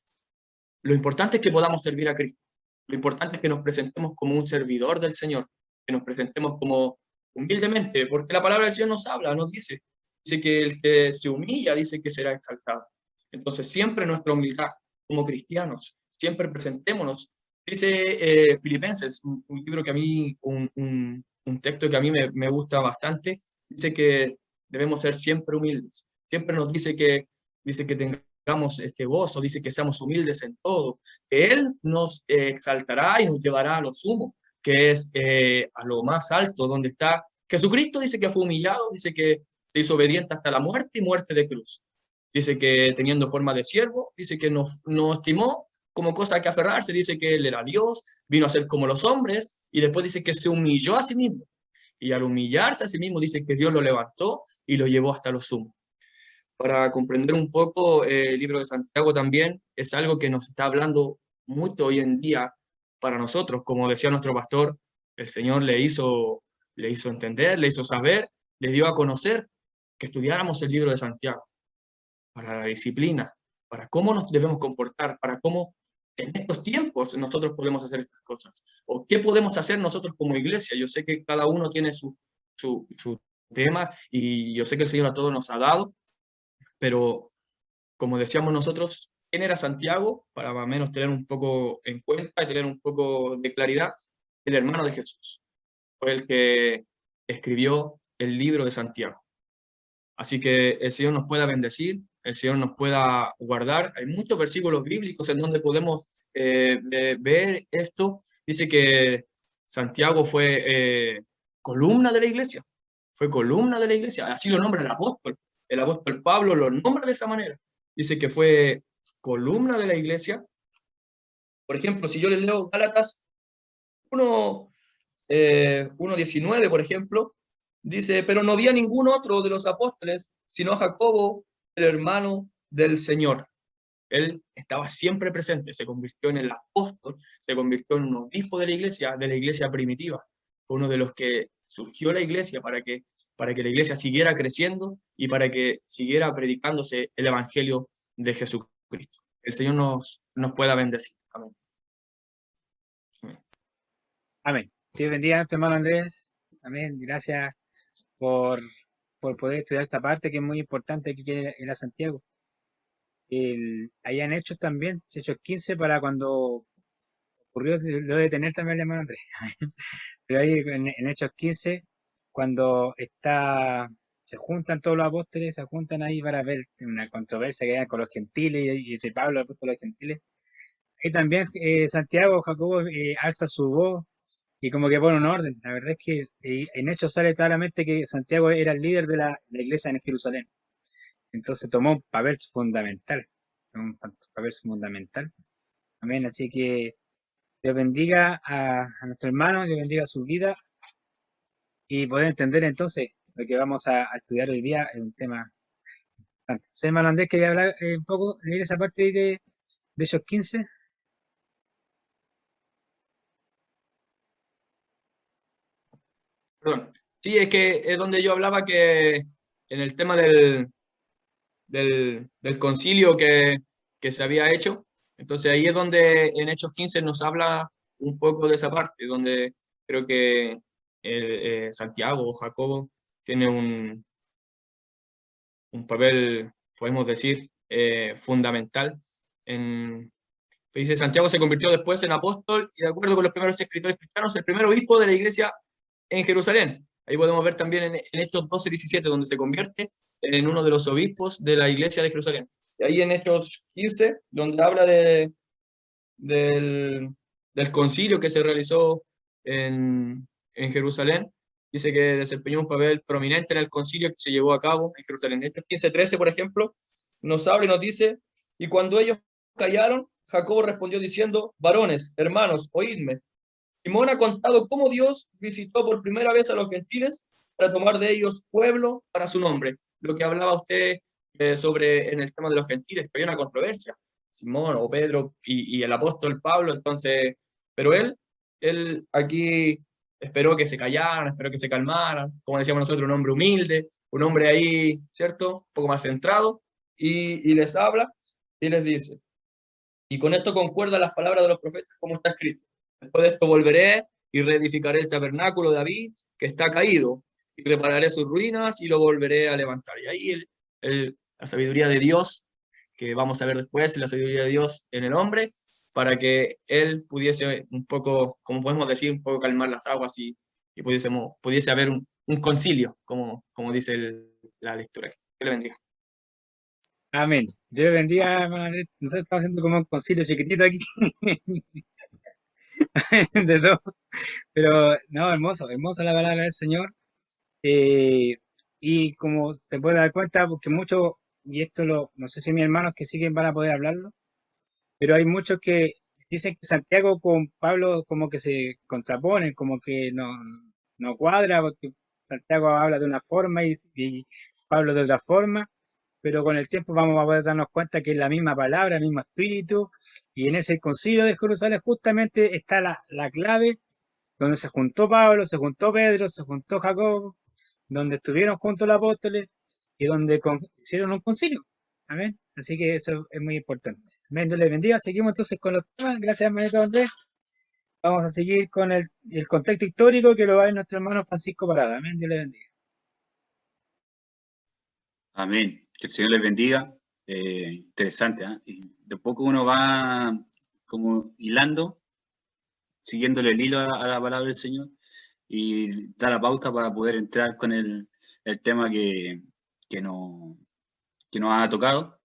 Lo importante es que podamos servir a Cristo. Lo importante es que nos presentemos como un servidor del Señor, que nos presentemos como humildemente, porque la palabra del Señor nos habla, nos dice que el que se humilla, dice que será exaltado. Entonces siempre nuestra humildad como cristianos, siempre presentémonos. Dice Filipenses, un libro que a mí, un texto que a mí me gusta bastante, dice que debemos ser siempre humildes. Siempre nos dice que tengamos este gozo, dice que seamos humildes en todo, que Él nos exaltará y nos llevará a lo sumo, que es a lo más alto, donde está Jesucristo. Dice que fue humillado, dice que se hizo obediente hasta la muerte y muerte de cruz. Dice que teniendo forma de siervo, dice que no estimó como cosa que aferrarse, dice que Él era Dios, vino a ser como los hombres, y después dice que se humilló a sí mismo. Y al humillarse a sí mismo, dice que Dios lo levantó y lo llevó hasta lo sumo. Para comprender un poco el libro de Santiago también, es algo que nos está hablando mucho hoy en día para nosotros. Como decía nuestro pastor, el Señor le hizo entender, le hizo saber, le dio a conocer que estudiáramos el libro de Santiago para la disciplina, para cómo nos debemos comportar, para cómo en estos tiempos nosotros podemos hacer estas cosas, o qué podemos hacer nosotros como iglesia. Yo sé que cada uno tiene su tema, y yo sé que el Señor a todos nos ha dado, pero como decíamos nosotros, ¿quién era Santiago? Para más o menos tener un poco en cuenta y tener un poco de claridad, el hermano de Jesús. Fue el que escribió el libro de Santiago. Así que el Señor nos pueda bendecir, el Señor nos pueda guardar. Hay muchos versículos bíblicos en donde podemos ver esto. Dice que Santiago fue columna de la iglesia. Fue columna de la iglesia. Así lo nombra el apóstol. El apóstol Pablo lo nombra de esa manera. Dice que fue columna de la iglesia. Por ejemplo, si yo les leo Gálatas 1:19, por ejemplo, dice: pero no había ningún otro de los apóstoles, sino Jacobo, el hermano del Señor. Él estaba siempre presente, se convirtió en el apóstol, se convirtió en un obispo de la iglesia primitiva. Fue uno de los que surgió la iglesia para que la iglesia siguiera creciendo y para que siguiera predicándose el evangelio de Jesucristo. El Señor nos pueda bendecir. Amén. Amén. Dios bendiga a nuestro hermano Andrés. Amén. Gracias por poder estudiar esta parte que es muy importante, que era Santiago. Allá en Hechos también, Hechos 15, para cuando ocurrió lo de tener también el hermano Andrés. Pero ahí en Hechos 15, cuando se juntan todos los apóstoles, se juntan ahí para ver una controversia que hay con los gentiles y entre Pablo, el apóstol de los gentiles. Ahí también Santiago, Jacobo, alza su voz y como que pone un orden. La verdad es que en Hechos sale claramente que Santiago era el líder de la iglesia en Jerusalén. Entonces tomó un papel fundamental. Amén. Así que Dios bendiga a nuestro hermano, Dios bendiga su vida, y poder entender entonces lo que vamos a estudiar hoy día es un tema importante. Hermano Andrés, quería hablar un poco, leer esa parte de Hechos 15. Perdón. Sí, es que es donde yo hablaba que en el tema del concilio que se había hecho. Entonces ahí es donde en Hechos 15 nos habla un poco de esa parte, donde creo que Santiago o Jacobo tiene un papel, podemos decir, fundamental. Dice: Santiago se convirtió después en apóstol y, de acuerdo con los primeros escritores cristianos, el primer obispo de la iglesia en Jerusalén. Ahí podemos ver también en Hechos 12:17, donde se convierte en uno de los obispos de la iglesia de Jerusalén. Y ahí en Hechos 15, donde habla del concilio que se realizó en Jerusalén, dice que desempeñó un papel prominente en el concilio que se llevó a cabo en Jerusalén. Hechos 15:13, por ejemplo, nos habla y nos dice: y cuando ellos callaron, Jacobo respondió diciendo: varones, hermanos, oídme. Simón ha contado cómo Dios visitó por primera vez a los gentiles para tomar de ellos pueblo para su nombre. Lo que hablaba usted sobre en el tema de los gentiles, que había una controversia, Simón o Pedro y el apóstol Pablo, entonces, pero él aquí esperó que se callaran, esperó que se calmaran, como decíamos nosotros, un hombre humilde, un hombre ahí, ¿cierto? Un poco más centrado, y les habla y les dice, y con esto concuerdan las palabras de los profetas como está escrito. Después de esto volveré y reedificaré el tabernáculo de David, que está caído, y repararé sus ruinas y lo volveré a levantar. Y ahí la sabiduría de Dios, que vamos a ver después, la sabiduría de Dios en el hombre, para que él pudiese un poco, como podemos decir, un poco calmar las aguas y pudiese haber un concilio, como dice la lectura. Que le bendiga. Amén. Dios le bendiga, hermano Andrés. Nosotros estamos haciendo como un concilio chiquitito aquí. De todo. Pero no, hermoso, hermosa la palabra del Señor. Eh, y como se puede dar cuenta, porque muchos, y esto no sé si mis hermanos que siguen van a poder hablarlo, pero hay muchos que dicen que Santiago con Pablo como que se contraponen, como que no cuadra, porque Santiago habla de una forma y Pablo de otra forma, pero con el tiempo vamos a poder darnos cuenta que es la misma palabra, el mismo espíritu, y en ese concilio de Jerusalén justamente está la clave, donde se juntó Pablo, se juntó Pedro, se juntó Jacobo, donde estuvieron juntos los apóstoles y donde hicieron un concilio. Amén. Así que eso es muy importante. Amén. Dios les bendiga. Seguimos entonces con los temas. Gracias, hermanito Andrés. Vamos a seguir con el contexto histórico que lo va a ver nuestro hermano Francisco Parada. Amén. Dios les bendiga. Amén. Que el Señor les bendiga. Interesante, ¿eh? Y de poco uno va como hilando, siguiéndole el hilo a la palabra del Señor y da la pauta para poder entrar con el tema que nos ha tocado.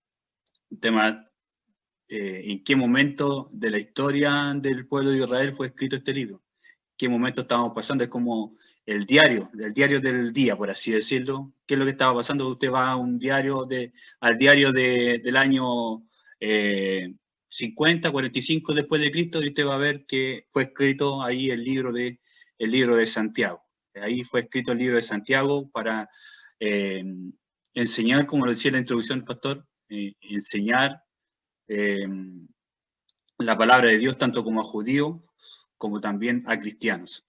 Un tema, en qué momento de la historia del pueblo de Israel fue escrito este libro. Qué momento estábamos pasando, es como el diario del día, por así decirlo. ¿Qué es lo que estaba pasando? Usted va a un diario al diario del año 50, 45 después de Cristo y usted va a ver que fue escrito ahí el libro de Santiago. Ahí fue escrito el libro de Santiago para enseñar, como lo decía en la introducción del pastor, enseñar la palabra de Dios tanto como a judíos como también a cristianos.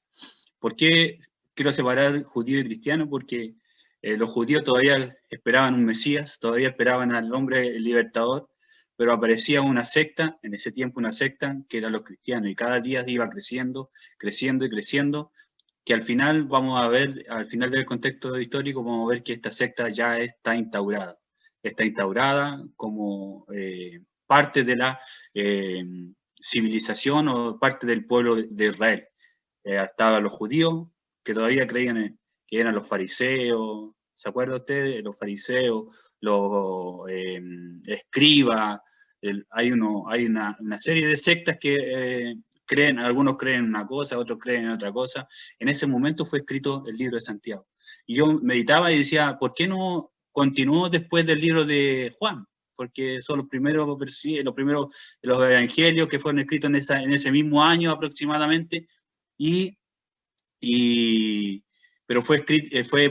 ¿Por qué quiero separar judío y cristiano? Porque los judíos todavía esperaban un Mesías, todavía esperaban al hombre libertador, pero aparecía una secta, en ese tiempo una secta, que eran los cristianos, y cada día iba creciendo, creciendo y creciendo, que al final vamos a ver, al final del contexto histórico, vamos a ver que esta secta ya está instaurada como parte de la civilización o parte del pueblo de Israel. Estaban los judíos, que todavía creían que eran los fariseos, ¿se acuerda usted? Los fariseos, los escribas, hay una serie de sectas que creen, algunos creen en una cosa, otros creen en otra cosa. En ese momento fue escrito el libro de Santiago. Y yo meditaba y decía, ¿por qué no continuó después del libro de Juan? Porque son los primeros los evangelios que fueron escritos en ese mismo año aproximadamente, pero fue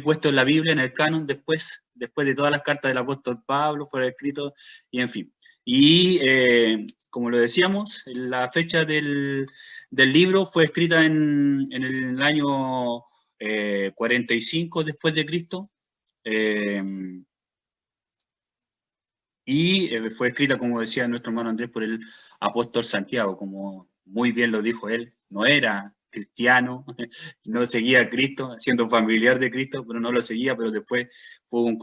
puesto en la Biblia, en el canon, después de todas las cartas del apóstol Pablo, fueron escritos, y en fin. Y como lo decíamos, la fecha del libro fue escrita en el año 45 después de Cristo, y fue escrita, como decía nuestro hermano Andrés, por el apóstol Santiago, como muy bien lo dijo él. No era cristiano, no seguía a Cristo, siendo familiar de Cristo, pero no lo seguía, pero después fue un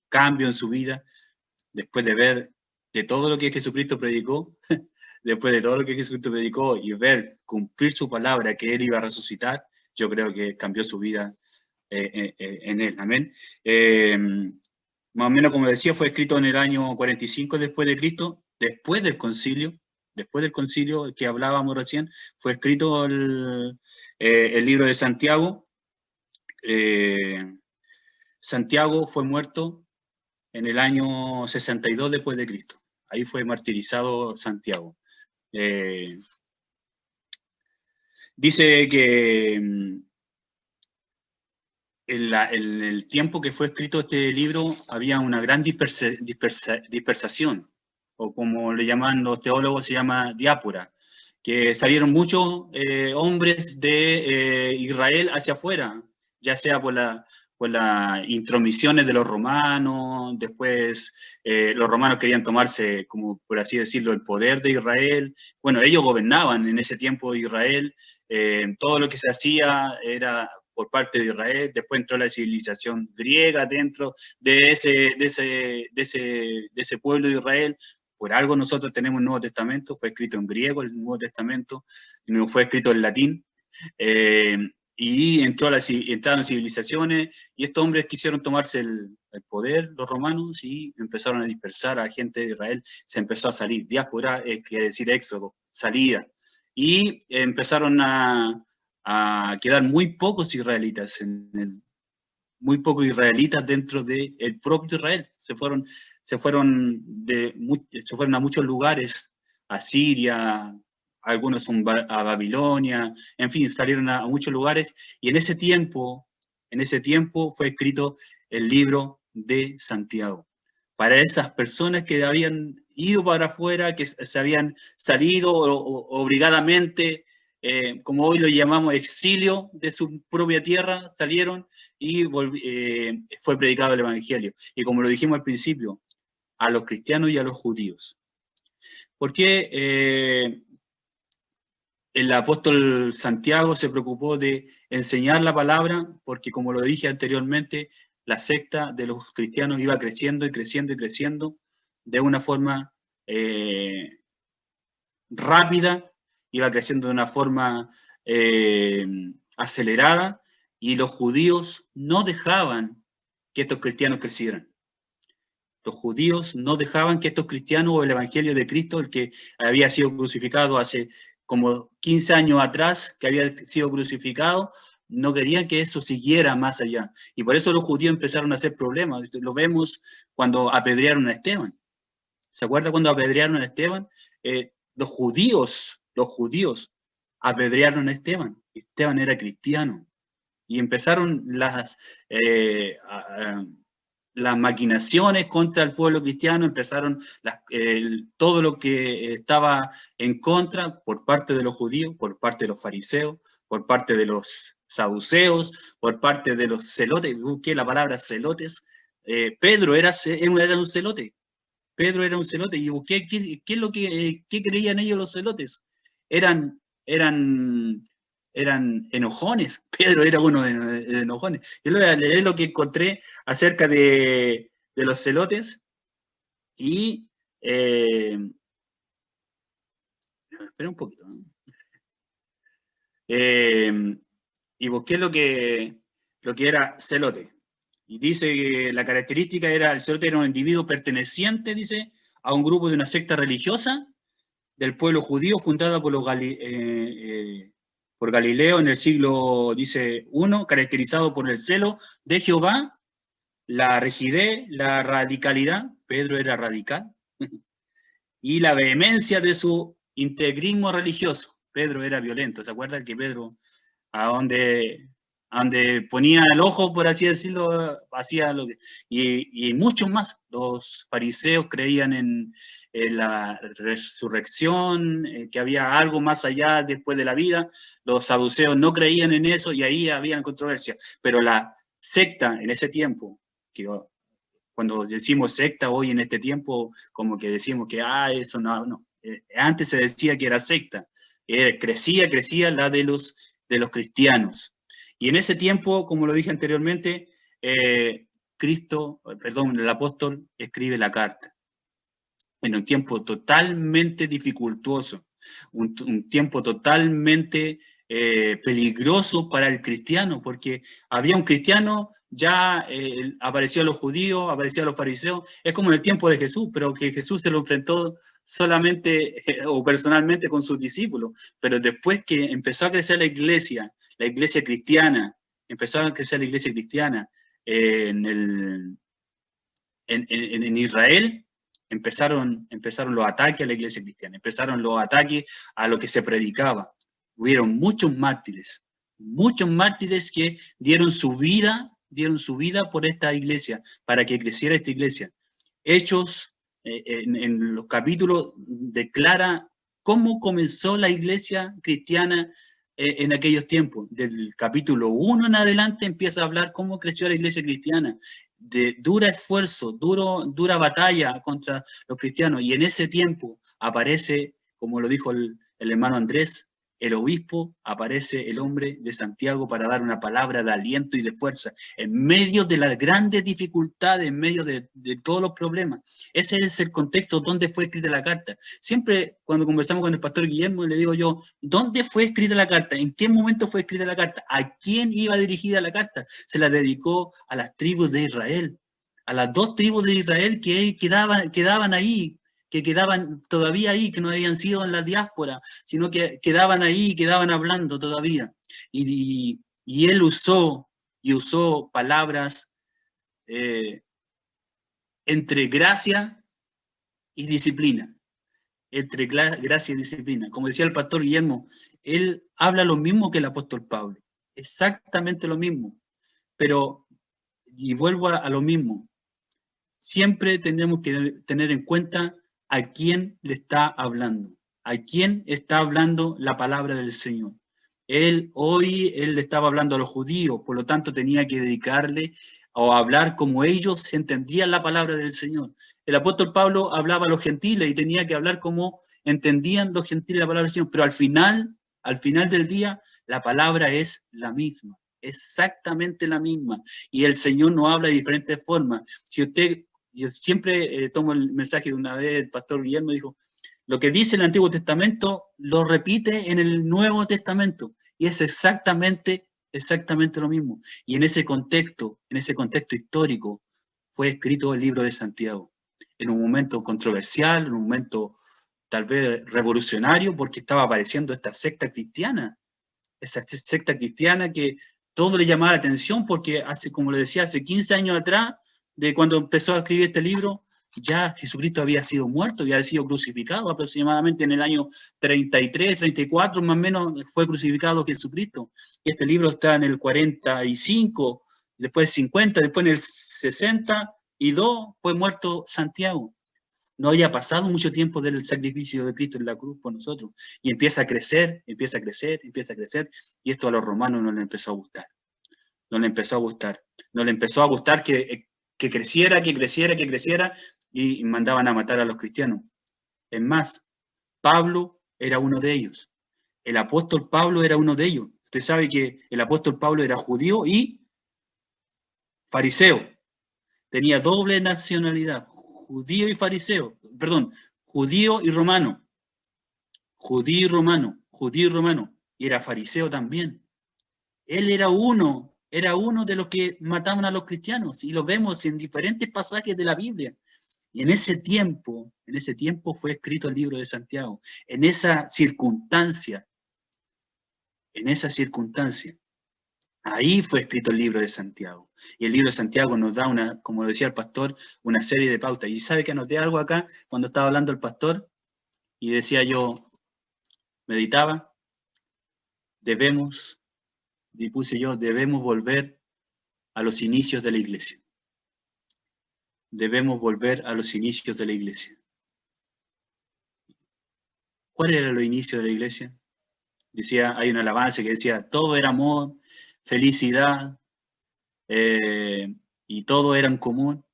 cambio en su vida, después de ver de todo lo que Jesucristo predicó, después de todo lo que Jesucristo predicó y ver cumplir su palabra, que él iba a resucitar, yo creo que cambió su vida en él. Amén. Más o menos, como decía, fue escrito en el año 45 después de Cristo, después del concilio que hablábamos recién, fue escrito el libro de Santiago. Santiago fue muerto en el año 62 después de Cristo. Ahí fue martirizado Santiago. dice que en el tiempo que fue escrito este libro había una gran dispersación, o como le llaman los teólogos, se llama diáspora, que salieron muchos hombres de Israel hacia afuera, ya sea por las intromisiones de los romanos. Después los romanos querían tomarse, como por así decirlo, el poder de Israel. Bueno, ellos gobernaban en ese tiempo de Israel, todo lo que se hacía era por parte de Israel. Después entró la civilización griega dentro de ese pueblo de Israel. Por algo nosotros tenemos el Nuevo Testamento, fue escrito en griego el Nuevo Testamento, no fue escrito en latín. Y entraron civilizaciones, y estos hombres quisieron tomarse el poder, los romanos, y empezaron a dispersar a la gente de Israel. Se empezó a salir, diáspora quiere decir éxodo, salida, y empezaron a quedar muy pocos israelitas, muy pocos israelitas dentro del propio Israel. Se fueron a muchos lugares, a Siria, algunos a Babilonia, en fin, salieron a muchos lugares, y en ese tiempo fue escrito el libro de Santiago. Para esas personas que habían ido para afuera, que se habían salido obligadamente, como hoy lo llamamos exilio de su propia tierra, salieron y fue predicado el Evangelio. Y como lo dijimos al principio, a los cristianos y a los judíos. ¿Por qué el apóstol Santiago se preocupó de enseñar la palabra? Porque, como lo dije anteriormente, la secta de los cristianos iba creciendo y creciendo y creciendo de una forma rápida, iba creciendo de una forma acelerada, y los judíos no dejaban que estos cristianos crecieran. Los judíos no dejaban que estos cristianos, o el Evangelio de Cristo, el que había sido crucificado hace como 15 años atrás, que había sido crucificado, no querían que eso siguiera más allá. Y por eso los judíos empezaron a hacer problemas. Lo vemos cuando apedrearon a Esteban. ¿Se acuerda cuando apedrearon a Esteban? Los judíos apedrearon a Esteban. Esteban era cristiano. Y empezaron las maquinaciones contra el pueblo cristiano, empezaron todo lo que estaba en contra por parte de los judíos, por parte de los fariseos, por parte de los saduceos, por parte de los celotes. Busqué la palabra celotes. Pedro era un celote. Pedro era un celote, y busqué qué es lo que creían ellos los celotes. Eran enojones. Pedro era uno de enojones. Yo le voy a leer lo que encontré acerca de los celotes, y espera un poquito, ¿no? Y busqué lo que era celote, y dice que la característica era, el celote era un individuo perteneciente, dice, a un grupo de una secta religiosa del pueblo judío fundada por por Galileo en el siglo, dice, I, caracterizado por el celo de Jehová, la rigidez, la radicalidad, Pedro era radical, y la vehemencia de su integrismo religioso. Pedro era violento. ¿Se acuerdan que Pedro, a donde ponía el ojo, por así decirlo, hacía lo que... Y muchos más. Los fariseos creían en la resurrección, que había algo más allá después de la vida. Los saduceos no creían en eso, y ahí había controversia. Pero la secta en ese tiempo, que cuando decimos secta hoy en este tiempo, como que decimos que eso no. Antes se decía que era secta. Crecía la de los cristianos. Y en ese tiempo, como lo dije anteriormente, el apóstol escribe la carta. En un tiempo totalmente dificultoso, un tiempo totalmente peligroso para el cristiano, porque había un cristiano, ya aparecían los judíos, aparecían los fariseos. Es como en el tiempo de Jesús, pero que Jesús se lo enfrentó solamente o personalmente con sus discípulos. Pero después que empezó a crecer la iglesia cristiana, en Israel, empezaron los ataques a la iglesia cristiana, empezaron los ataques a lo que se predicaba. hubieron muchos mártires que dieron su vida por esta iglesia, para que creciera esta iglesia. Hechos, en los capítulos, declara cómo comenzó la iglesia cristiana en aquellos tiempos. Del capítulo 1 en adelante empieza a hablar cómo creció la iglesia cristiana, de dura esfuerzo, dura batalla contra los cristianos. Y en ese tiempo aparece, como lo dijo el hermano Andrés, el obispo, aparece el hombre de Santiago para dar una palabra de aliento y de fuerza en medio de las grandes dificultades, en medio de todos los problemas. Ese es el contexto donde fue escrita la carta. Siempre cuando conversamos con el pastor Guillermo le digo yo, ¿dónde fue escrita la carta? ¿En qué momento fue escrita la carta? ¿A quién iba dirigida la carta? Se la dedicó a las tribus de Israel, a las 2 tribus de Israel que quedaban ahí, que quedaban todavía ahí, que no habían sido en la diáspora, sino que quedaban ahí, quedaban hablando todavía. Y él usó palabras entre gracia y disciplina. Entre gracia y disciplina. Como decía el pastor Guillermo, él habla lo mismo que el apóstol Pablo. Exactamente lo mismo. Pero, y vuelvo a lo mismo, siempre tenemos que tener en cuenta a quién le está hablando, a quién está hablando la palabra del Señor. Hoy él le estaba hablando a los judíos, por lo tanto tenía que dedicarle o hablar como ellos entendían la palabra del Señor. El apóstol Pablo hablaba a los gentiles y tenía que hablar como entendían los gentiles la palabra del Señor, pero al final del día, la palabra es la misma, exactamente la misma, y el Señor no habla de diferentes formas. Yo siempre tomo el mensaje de una vez, el pastor Guillermo dijo, lo que dice el Antiguo Testamento lo repite en el Nuevo Testamento, y es exactamente lo mismo. Y en ese contexto histórico, fue escrito el libro de Santiago, en un momento controversial, en un momento tal vez revolucionario, porque estaba apareciendo esta secta cristiana que todo le llamaba la atención, porque como le decía, hace 15 años atrás, de cuando empezó a escribir este libro, ya Jesucristo había sido muerto, había sido crucificado aproximadamente en el año 33, 34, más o menos fue crucificado Jesucristo. Y este libro está en el 45, después 50, después en el 62 fue muerto Santiago. No había pasado mucho tiempo del sacrificio de Cristo en la cruz por nosotros. Y empieza a crecer, y esto a los romanos no les empezó a gustar. No le empezó a gustar que creciera, y mandaban a matar a los cristianos. Es más, Pablo era uno de ellos. El apóstol Pablo era uno de ellos. Usted sabe que el apóstol Pablo era judío y fariseo. Tenía doble nacionalidad, judío y fariseo. Perdón, judío y romano. Y era fariseo también. Él era uno de los que mataban a los cristianos, y lo vemos en diferentes pasajes de la Biblia. Y en ese tiempo fue escrito el libro de Santiago, en esa circunstancia, ahí fue escrito el libro de Santiago. Y el libro de Santiago nos da como decía el pastor, una serie de pautas. Y sabe que anoté algo acá cuando estaba hablando el pastor, y decía yo, meditaba, debemos volver a los inicios de la iglesia. ¿Cuál era los inicios de la iglesia? Hay una alabanza que decía, todo era amor, felicidad, y todo era en común.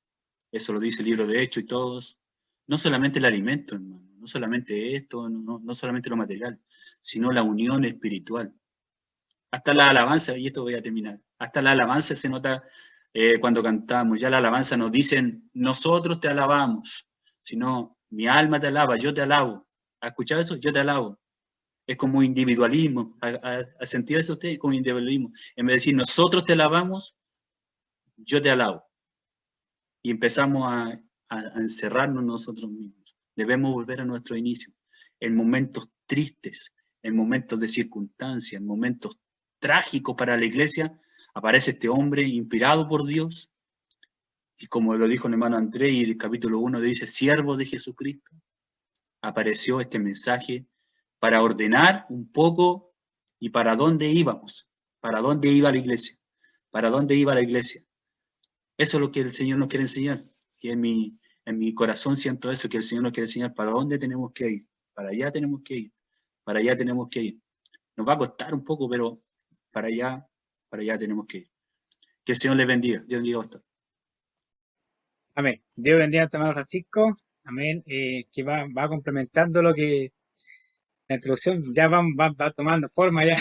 Eso lo dice el libro de Hechos y todos. No solamente el alimento, hermano, no solamente esto, no solamente lo material, sino la unión espiritual. Hasta la alabanza, y esto voy a terminar, hasta la alabanza se nota cuando cantamos. Ya la alabanza nos dicen, nosotros te alabamos, sino mi alma te alaba, yo te alabo. ¿Ha escuchado eso? Yo te alabo. Es como individualismo. ¿Ha sentido eso usted? Como individualismo. En vez de decir, nosotros te alabamos, yo te alabo. Y empezamos a encerrarnos nosotros mismos. Debemos volver a nuestro inicio. En momentos tristes, en momentos de circunstancia, en momentos trágicos para la iglesia, aparece este hombre inspirado por Dios. Y como lo dijo el hermano Andrés, y el capítulo 1 dice, siervo de Jesucristo, apareció este mensaje para ordenar un poco y para dónde íbamos, para dónde iba la iglesia, para dónde iba la iglesia. Eso es lo que el Señor nos quiere enseñar, que en mi corazón siento eso, que el Señor nos quiere enseñar para dónde tenemos que ir, para allá tenemos que ir, para allá tenemos que ir. Nos va a costar un poco, pero para allá tenemos que ir. Que el Señor les bendiga. Dios bendiga a usted. Amén. Dios bendiga a nuestro hermano Francisco. Amén. Que va complementando lo que la introducción ya va tomando forma ya.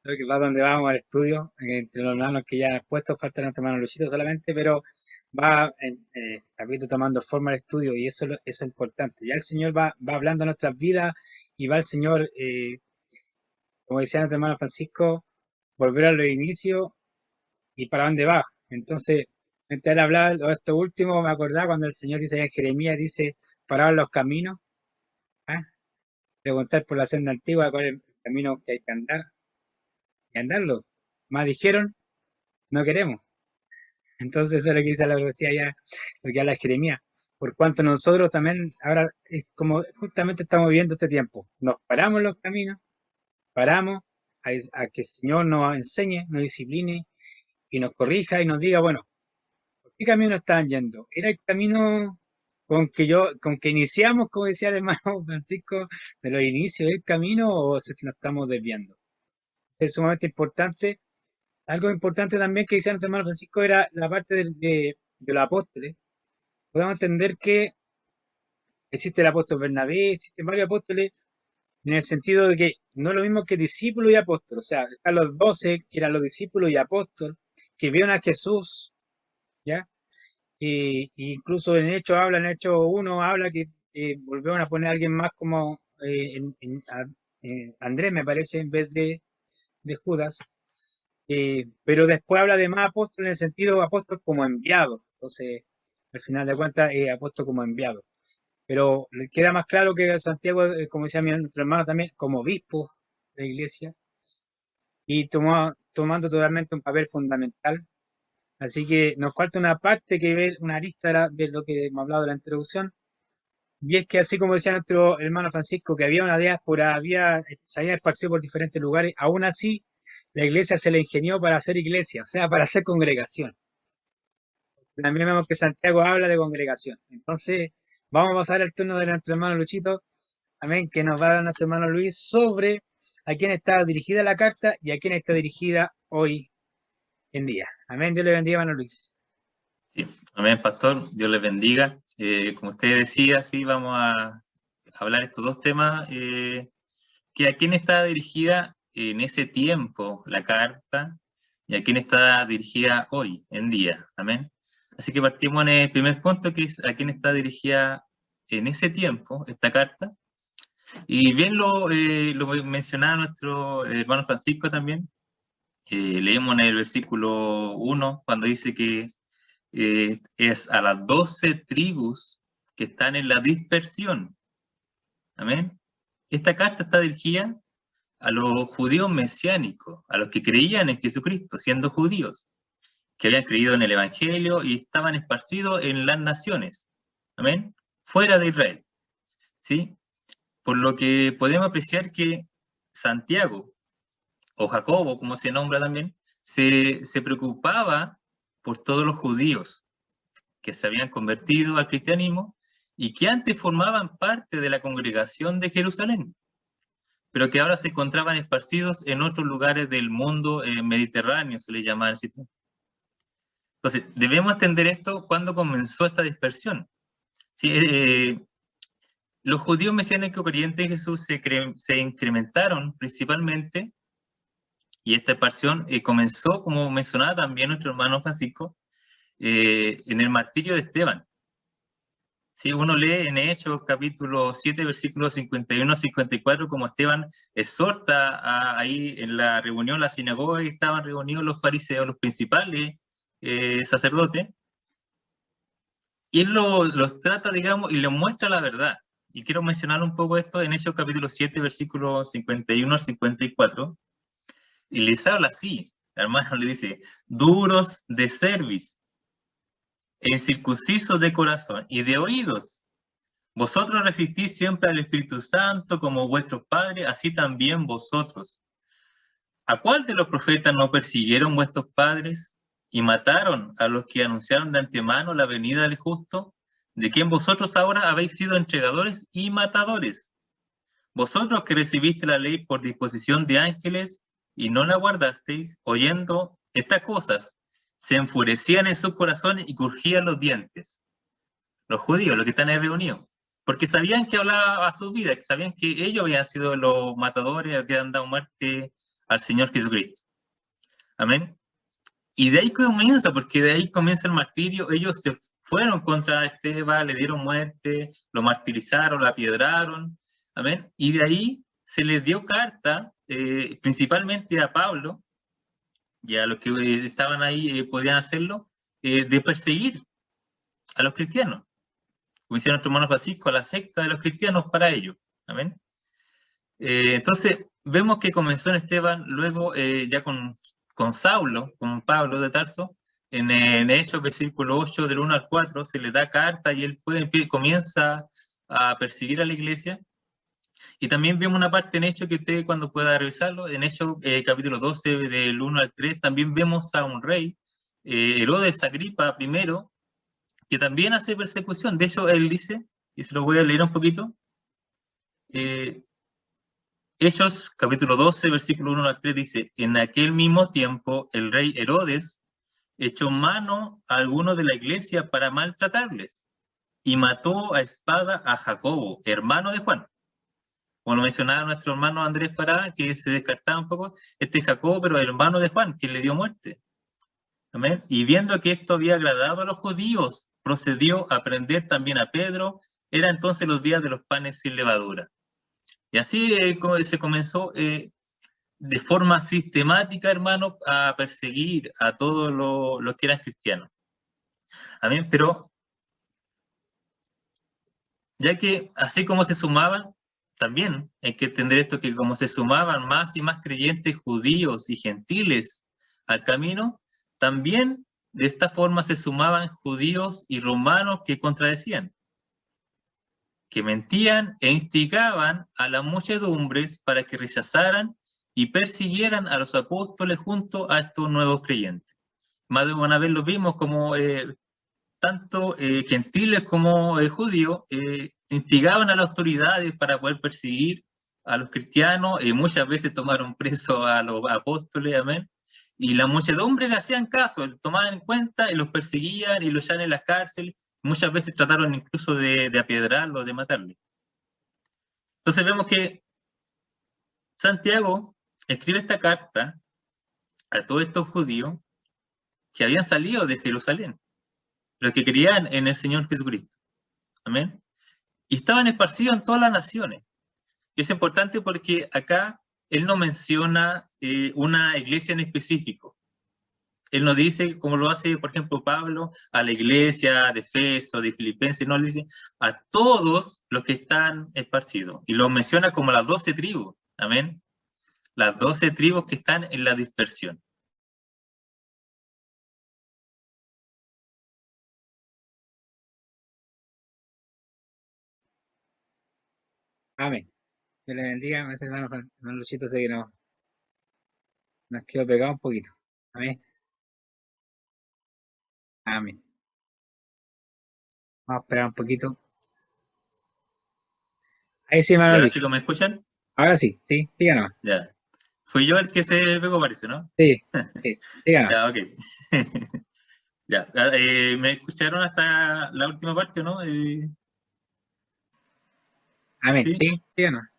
Creo que va donde vamos al estudio, entre los hermanos que ya han puesto, falta nuestro hermano Luchito solamente, pero va capítulo tomando forma el estudio y eso es importante. Ya el Señor va hablando a nuestras vidas y va el Señor, como decía nuestro hermano Francisco, volver a los inicios y para dónde va. Entonces, frente a él hablar de esto último, me acordaba cuando el Señor dice en Jeremías, dice, parar los caminos, ¿ah? Preguntar por la senda antigua cuál es el camino que hay que andar y andarlo. Más dijeron, no queremos. Entonces eso es lo que dice la profecía ya, lo que habla Jeremías. Por cuanto nosotros también, ahora es como justamente estamos viviendo este tiempo, nos paramos en los caminos, paramos a que el Señor nos enseñe, nos discipline y nos corrija y nos diga, bueno, ¿por qué camino estaban yendo? ¿Era el camino con que iniciamos, como decía el hermano Francisco, de los inicios del camino o nos estamos desviando? Es sumamente importante. Algo importante también que decía nuestro hermano Francisco era la parte de los apóstoles. Podemos entender que existe el apóstol Bernabé, existen varios apóstoles, en el sentido de que no es lo mismo que discípulo y apóstol. O sea, están los 12, que eran los discípulos y apóstoles, que vieron a Jesús, ¿ya? Y incluso en Hechos 1 habla que volvieron a poner a alguien más como Andrés, me parece, en vez de Judas. Pero después habla de más apóstoles en el sentido de apóstol como enviado. Entonces, al final de cuentas, apóstol como enviado. Pero le queda más claro que Santiago, como decía nuestro hermano también, como obispo de la iglesia y tomando totalmente un papel fundamental. Así que nos falta una parte que ver, una arista de lo que hemos hablado de la introducción. Y es que así como decía nuestro hermano Francisco, que había una diáspora, se había esparcido por diferentes lugares, aún así la iglesia se le ingenió para hacer iglesia, o sea, para hacer congregación. También vemos que Santiago habla de congregación. Entonces, vamos a pasar al turno de nuestro hermano Luchito, amén, que nos va a dar nuestro hermano Luis sobre a quién está dirigida la carta y a quién está dirigida hoy en día. Amén, Dios le bendiga, hermano Luis. Sí, amén, pastor, Dios les bendiga. Como usted decía, sí, vamos a hablar estos dos temas, que a quién está dirigida en ese tiempo la carta y a quién está dirigida hoy en día, amén. Así que partimos en el primer punto, que es a quién está dirigida en ese tiempo esta carta. Y bien lo mencionaba nuestro hermano Francisco también. Leemos en el versículo 1 cuando dice que es a las 12 tribus que están en la dispersión. Amén. Esta carta está dirigida a los judíos mesiánicos, a los que creían en Jesucristo, siendo judíos, que habían creído en el Evangelio y estaban esparcidos en las naciones. Amén. Fuera de Israel. ¿Sí? Por lo que podemos apreciar que Santiago, o Jacobo, como se nombra también, se preocupaba por todos los judíos que se habían convertido al cristianismo y que antes formaban parte de la congregación de Jerusalén, pero que ahora se encontraban esparcidos en otros lugares del mundo mediterráneo, se les llama así. Entonces, debemos entender esto cuando comenzó esta dispersión. ¿Sí? Los judíos mesiánicos creyentes de Jesús se incrementaron principalmente, y esta expansión comenzó, como mencionaba también nuestro hermano Francisco, en el martirio de Esteban. Si uno lee en Hechos capítulo 7, versículos 51 a 54, como Esteban exhorta ahí en la reunión, la sinagoga, y estaban reunidos los fariseos, los principales sacerdotes, y él los trata, digamos, y les muestra la verdad. Y quiero mencionar un poco esto en Hechos capítulo 7, versículos 51 al 54, y les habla así, hermano, le dice: duros de cerviz, incircuncisos de corazón y de oídos. Vosotros resistís siempre al Espíritu Santo como vuestros padres, así también vosotros. ¿A cuál de los profetas no persiguieron vuestros padres y mataron a los que anunciaron de antemano la venida del justo, de quien vosotros ahora habéis sido entregadores y matadores? Vosotros que recibiste la ley por disposición de ángeles y no la guardasteis, oyendo estas cosas, se enfurecían en sus corazones y crujían los dientes. Los judíos, los que están ahí reunidos, porque sabían que hablaba a su vida, que sabían que ellos habían sido los matadores que han dado muerte al Señor Jesucristo. Amén. Y de ahí comienza, porque de ahí comienza el martirio. Ellos se fueron contra Esteban, le dieron muerte, lo martirizaron, lo apiedraron. Amén. Y de ahí se les dio carta, principalmente a Pablo, y a los que estaban ahí podían hacerlo, de perseguir a los cristianos. Como decía nuestro hermano Francisco, a la secta de los cristianos para ellos. Amén. Entonces, vemos que comenzó en Esteban, luego ya con Saulo, con Pablo de Tarso, en Hechos, versículo 8, del 1 al 4, se le da carta y él comienza a perseguir a la iglesia. Y también vemos una parte en Hechos que usted cuando pueda revisarlo, en Hechos capítulo 12, del 1 al 3, también vemos a un rey, Herodes Agripa I, que también hace persecución. De hecho, él dice, y se lo voy a leer un poquito, Hechos, capítulo 12, versículo 1 al 3, dice: en aquel mismo tiempo, el rey Herodes echó mano a algunos de la iglesia para maltratarles, y mató a espada a Jacobo, hermano de Juan. Como lo mencionaba nuestro hermano Andrés Pará, que se descartaba un poco, Jacobo, pero hermano de Juan, quien le dio muerte. Amén. Y viendo que esto había agradado a los judíos, procedió a prender también a Pedro. Era entonces los días de los panes sin levadura. Y así se comenzó de forma sistemática, hermano, a perseguir a todos los que eran cristianos. Amén. Pero ya que así como se sumaban, también hay que entender esto, que como se sumaban más y más creyentes judíos y gentiles al camino, también de esta forma se sumaban judíos y romanos que contradecían, que mentían e instigaban a las muchedumbres para que rechazaran y persiguieran a los apóstoles junto a estos nuevos creyentes. Más de una vez los vimos como tanto gentiles como judíos instigaban a las autoridades para poder perseguir a los cristianos, y muchas veces tomaron preso a los apóstoles, amén, y la muchedumbre le hacían caso, tomaban en cuenta y los perseguían y los echaban en las cárceles. Muchas veces trataron incluso de apiedrarlo, de matarle. Entonces vemos que Santiago escribe esta carta a todos estos judíos que habían salido de Jerusalén, los que creían en el Señor Jesucristo. Amén. Y estaban esparcidos en todas las naciones. Y es importante porque acá él no menciona una iglesia en específico. Él no dice, como lo hace, por ejemplo, Pablo, a la iglesia de Efeso, de Filipenses, no, le dice a todos los que están esparcidos. Y lo menciona como las 12 tribus. Amén. Las 12 tribus que están en la dispersión. Amén. Que le bendiga, ese hermano Luchito, sé que nos quedó pegado un poquito. Amén. Amén. Vamos a esperar un poquito. Ahí sí, hermano ¿Ahora Luchito. sí me escuchan? Ahora sí, siga nomás. Ya. Fui yo el que se pegó, parece, ¿no? Sí, siga nomás. Ya, ok. Ya, ¿me escucharon hasta la última parte, no? Amén, ¿sí? siga nomás.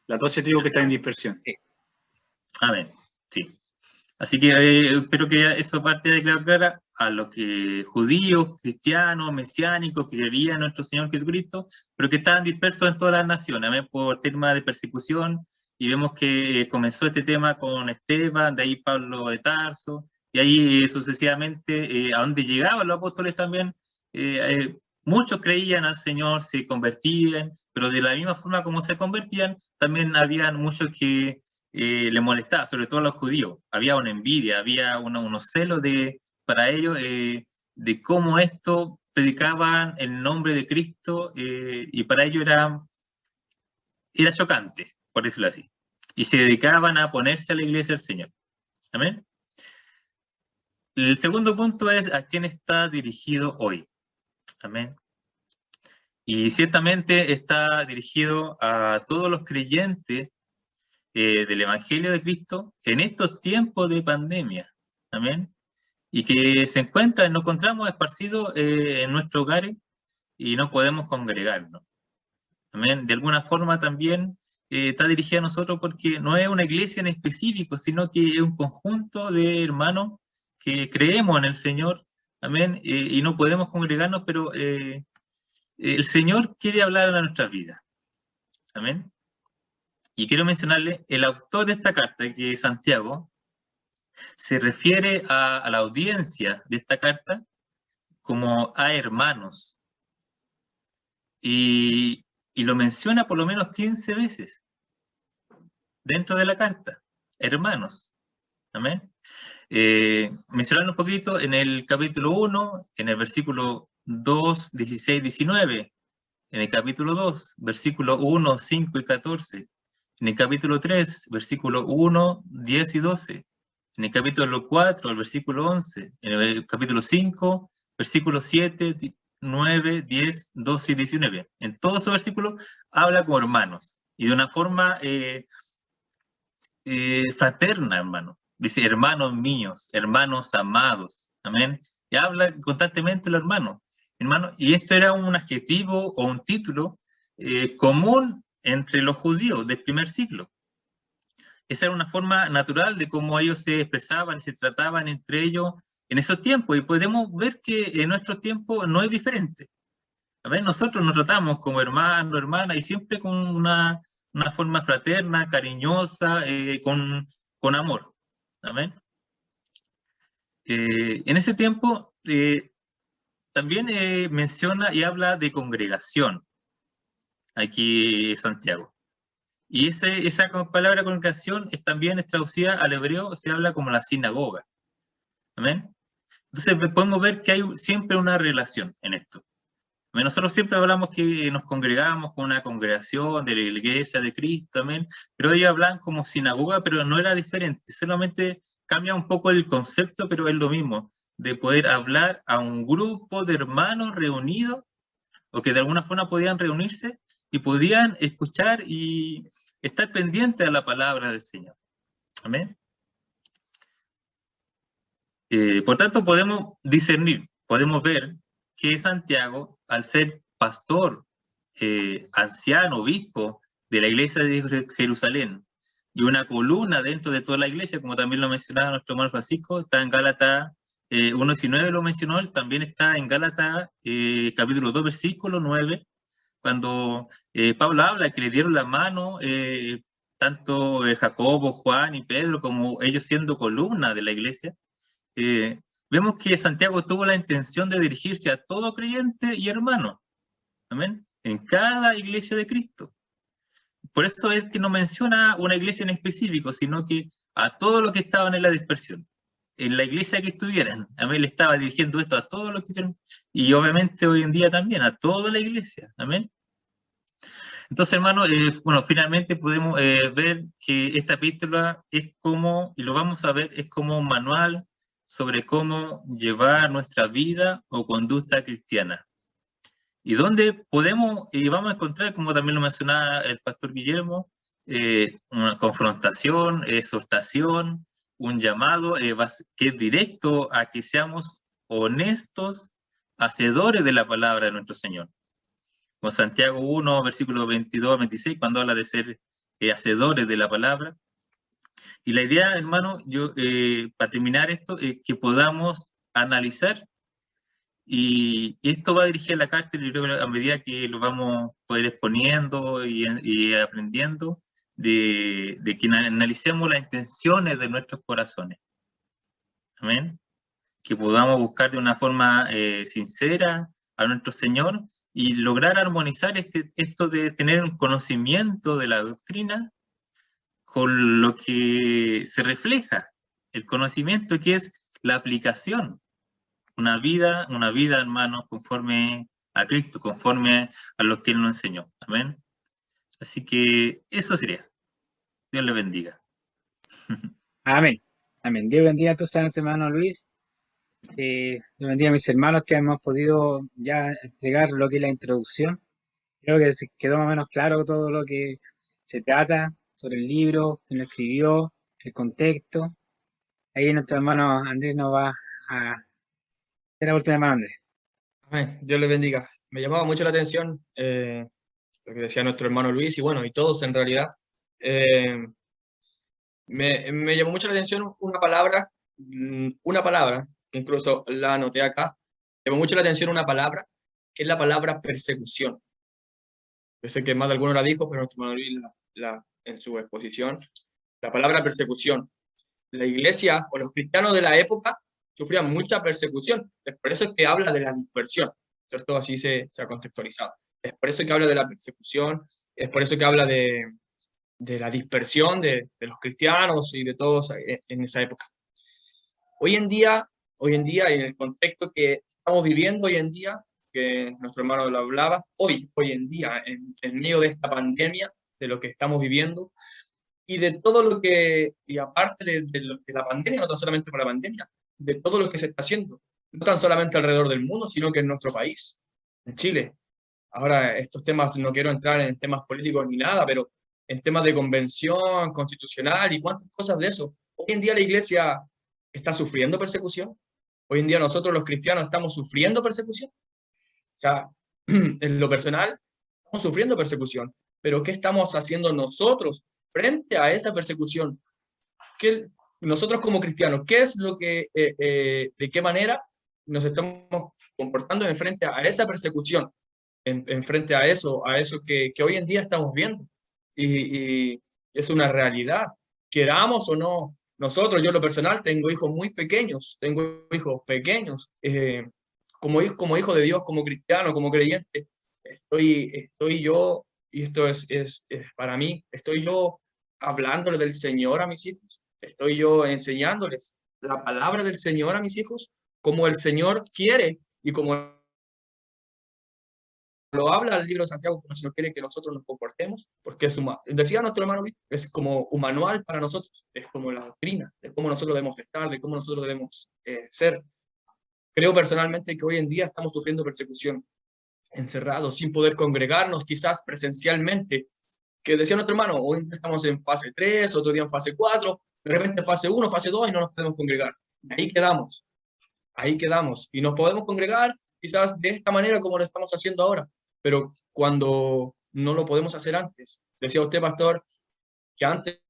Las 12 tribus que están en dispersión. Sí. Amén, sí. Así que espero que eso parte de clara a los que judíos, cristianos, mesiánicos, que creían en nuestro Señor Jesucristo, pero que estaban dispersos en todas las naciones, amén, por tema de persecución. Y vemos que comenzó este tema con Esteban, de ahí Pablo de Tarso, y ahí sucesivamente, a donde llegaban los apóstoles también, muchos creían al Señor, se convertían, pero de la misma forma como se convertían, también habían muchos que le molestaba, sobre todo a los judíos. Había una envidia, había unos celos para ellos de cómo esto predicaban el nombre de Cristo, y para ellos era chocante, por decirlo así. y se dedicaban a ponerse a la iglesia del Señor. Amén. El segundo punto es a quién está dirigido hoy. Amén. Y ciertamente está dirigido a todos los creyentes del Evangelio de Cristo en estos tiempos de pandemia. Amén. Y que nos encontramos esparcidos en nuestros hogares y no podemos congregarnos. Amén. De alguna forma también está dirigida a nosotros porque no es una iglesia en específico, sino que es un conjunto de hermanos que creemos en el Señor. Amén. Y no podemos congregarnos, pero el Señor quiere hablar a nuestras vidas. Amén. Y quiero mencionarle, el autor de esta carta, que es Santiago, se refiere a la audiencia de esta carta como a hermanos. Y lo menciona por lo menos 15 veces dentro de la carta. Hermanos. Amén. Mencionar un poquito en el capítulo 1, en el versículo 2, 16, 19. En el capítulo 2, versículo 1, 5 y 14. En el capítulo 3, versículo 1, 10 y 12. En el capítulo 4, el versículo 11. En el capítulo 5, versículos 7, 9, 10, 12 y 19. En todos esos versículos habla como hermanos. Y de una forma fraterna, hermano. Dice, hermanos míos, hermanos amados. Amén. Y habla constantemente los hermanos. Hermano, y esto era un adjetivo o un título común entre los judíos del primer siglo. Esa era una forma natural de cómo ellos se expresaban y se trataban entre ellos en esos tiempos. Y podemos ver que en nuestro tiempo no es diferente. A ver, nosotros nos tratamos como hermano, hermana, y siempre con una forma fraterna, cariñosa, con amor. Amén. En ese tiempo también menciona y habla de congregación. Aquí Santiago. Y esa palabra congregación también es traducida al hebreo, se habla como la sinagoga. ¿Amén? Entonces podemos ver que hay siempre una relación en esto. ¿Amén? Nosotros siempre hablamos que nos congregamos con una congregación de la iglesia de Cristo, amén, pero ellos hablan como sinagoga, pero no era diferente, solamente cambia un poco el concepto, pero es lo mismo, de poder hablar a un grupo de hermanos reunidos, o que de alguna forma podían reunirse, y podían escuchar y estar pendientes a la palabra del Señor. Amén. Por tanto, podemos discernir, podemos ver que Santiago, al ser pastor, anciano, obispo de la iglesia de Jerusalén, y una columna dentro de toda la iglesia, como también lo mencionaba nuestro hermano Francisco, está en Gálatas 1:19, lo mencionó él, también está en Gálatas capítulo 2, versículo 9, cuando Pablo habla que le dieron la mano tanto Jacobo, Juan y Pedro, como ellos siendo columna de la iglesia. Vemos que Santiago tuvo la intención de dirigirse a todo creyente y hermano, amén, en cada iglesia de Cristo. Por eso es que no menciona una iglesia en específico, sino que a todos los que estaban en la dispersión, en la iglesia que estuvieran, amén, le estaba dirigiendo esto a todos los que estuvieran, y obviamente hoy en día también a toda la iglesia, amén. Entonces, hermano, bueno, finalmente podemos ver que esta epístola es como, y lo vamos a ver, es como un manual sobre cómo llevar nuestra vida o conducta cristiana. Y donde podemos, y vamos a encontrar, como también lo mencionaba el pastor Guillermo, una confrontación, exhortación, un llamado que es directo a que seamos honestos, hacedores de la palabra de nuestro Señor. Como Santiago 1, versículos 22 a 26, cuando habla de ser hacedores de la palabra. Y la idea, hermano, yo para terminar esto, es que podamos analizar, y esto va a dirigir a la carta, y creo que a medida que lo vamos a poder exponiendo y aprendiendo, de que analicemos las intenciones de nuestros corazones. Amén. Que podamos buscar de una forma sincera a nuestro Señor y lograr armonizar esto de tener un conocimiento de la doctrina con lo que se refleja el conocimiento, que es la aplicación. Una vida, hermano, conforme a Cristo, conforme a lo que Él nos enseñó. Amén. Así que eso sería. Dios le bendiga. Amén. Amén. Dios bendiga entonces a nuestro hermano Luis. Dios bendiga a mis hermanos que hemos podido ya entregar lo que es la introducción. Creo que se quedó más o menos claro todo lo que se trata sobre el libro, quién lo escribió, el contexto. Ahí nuestro hermano Andrés nos va a hacer la última, hermano Andrés. Amén. Dios le bendiga. Me llamaba mucho la atención lo que decía nuestro hermano Luis y bueno, y todos en realidad. Eh, me llamó mucho la atención una palabra, que incluso la anoté acá. Me llamó mucho la atención una palabra, que es la palabra persecución. Yo sé que más de alguno la dijo, pero nuestro hermano Luis en su exposición. La palabra persecución. La iglesia o los cristianos de la época sufrían mucha persecución. Es por eso que habla de la dispersión, ¿cierto? Así se ha contextualizado. Es por eso que habla de la persecución, es por eso que habla de la dispersión de los cristianos y de todos en esa época. Hoy en día, en el contexto que estamos viviendo hoy en día, que nuestro hermano lo hablaba, hoy en día, en medio de esta pandemia, de lo que estamos viviendo, y de todo lo que, y aparte de la pandemia, no tan solamente por la pandemia, de todo lo que se está haciendo, no tan solamente alrededor del mundo, sino que en nuestro país, en Chile. Ahora, estos temas, no quiero entrar en temas políticos ni nada, pero en temas de convención constitucional y cuántas cosas de eso. Hoy en día la iglesia está sufriendo persecución. Hoy en día nosotros los cristianos estamos sufriendo persecución. O sea, en lo personal, estamos sufriendo persecución. Pero ¿qué estamos haciendo nosotros frente a esa persecución? Nosotros como cristianos, ¿qué es lo que, de qué manera nos estamos comportando en frente a esa persecución? En frente a eso que hoy en día estamos viendo. Y es una realidad, queramos o no. Nosotros, yo en lo personal, tengo hijos muy pequeños, como hijo de Dios, como cristiano, como creyente, estoy yo, y esto es para mí, estoy yo hablándole del Señor a mis hijos, estoy yo enseñándoles la palabra del Señor a mis hijos, como el Señor quiere y como lo habla el libro de Santiago, como el Señor quiere que nosotros nos comportemos, porque decía nuestro hermano, es como un manual para nosotros, es como la doctrina, de cómo nosotros debemos estar, de cómo nosotros debemos ser. Creo personalmente que hoy en día estamos sufriendo persecución, encerrados, sin poder congregarnos, quizás presencialmente, que decía nuestro hermano, hoy estamos en fase 3, otro día en fase 4, de repente fase 1, fase 2 y no nos podemos congregar. Ahí quedamos, y nos podemos congregar quizás de esta manera como lo estamos haciendo ahora, pero cuando no lo podemos hacer antes. Decía usted, pastor, que antes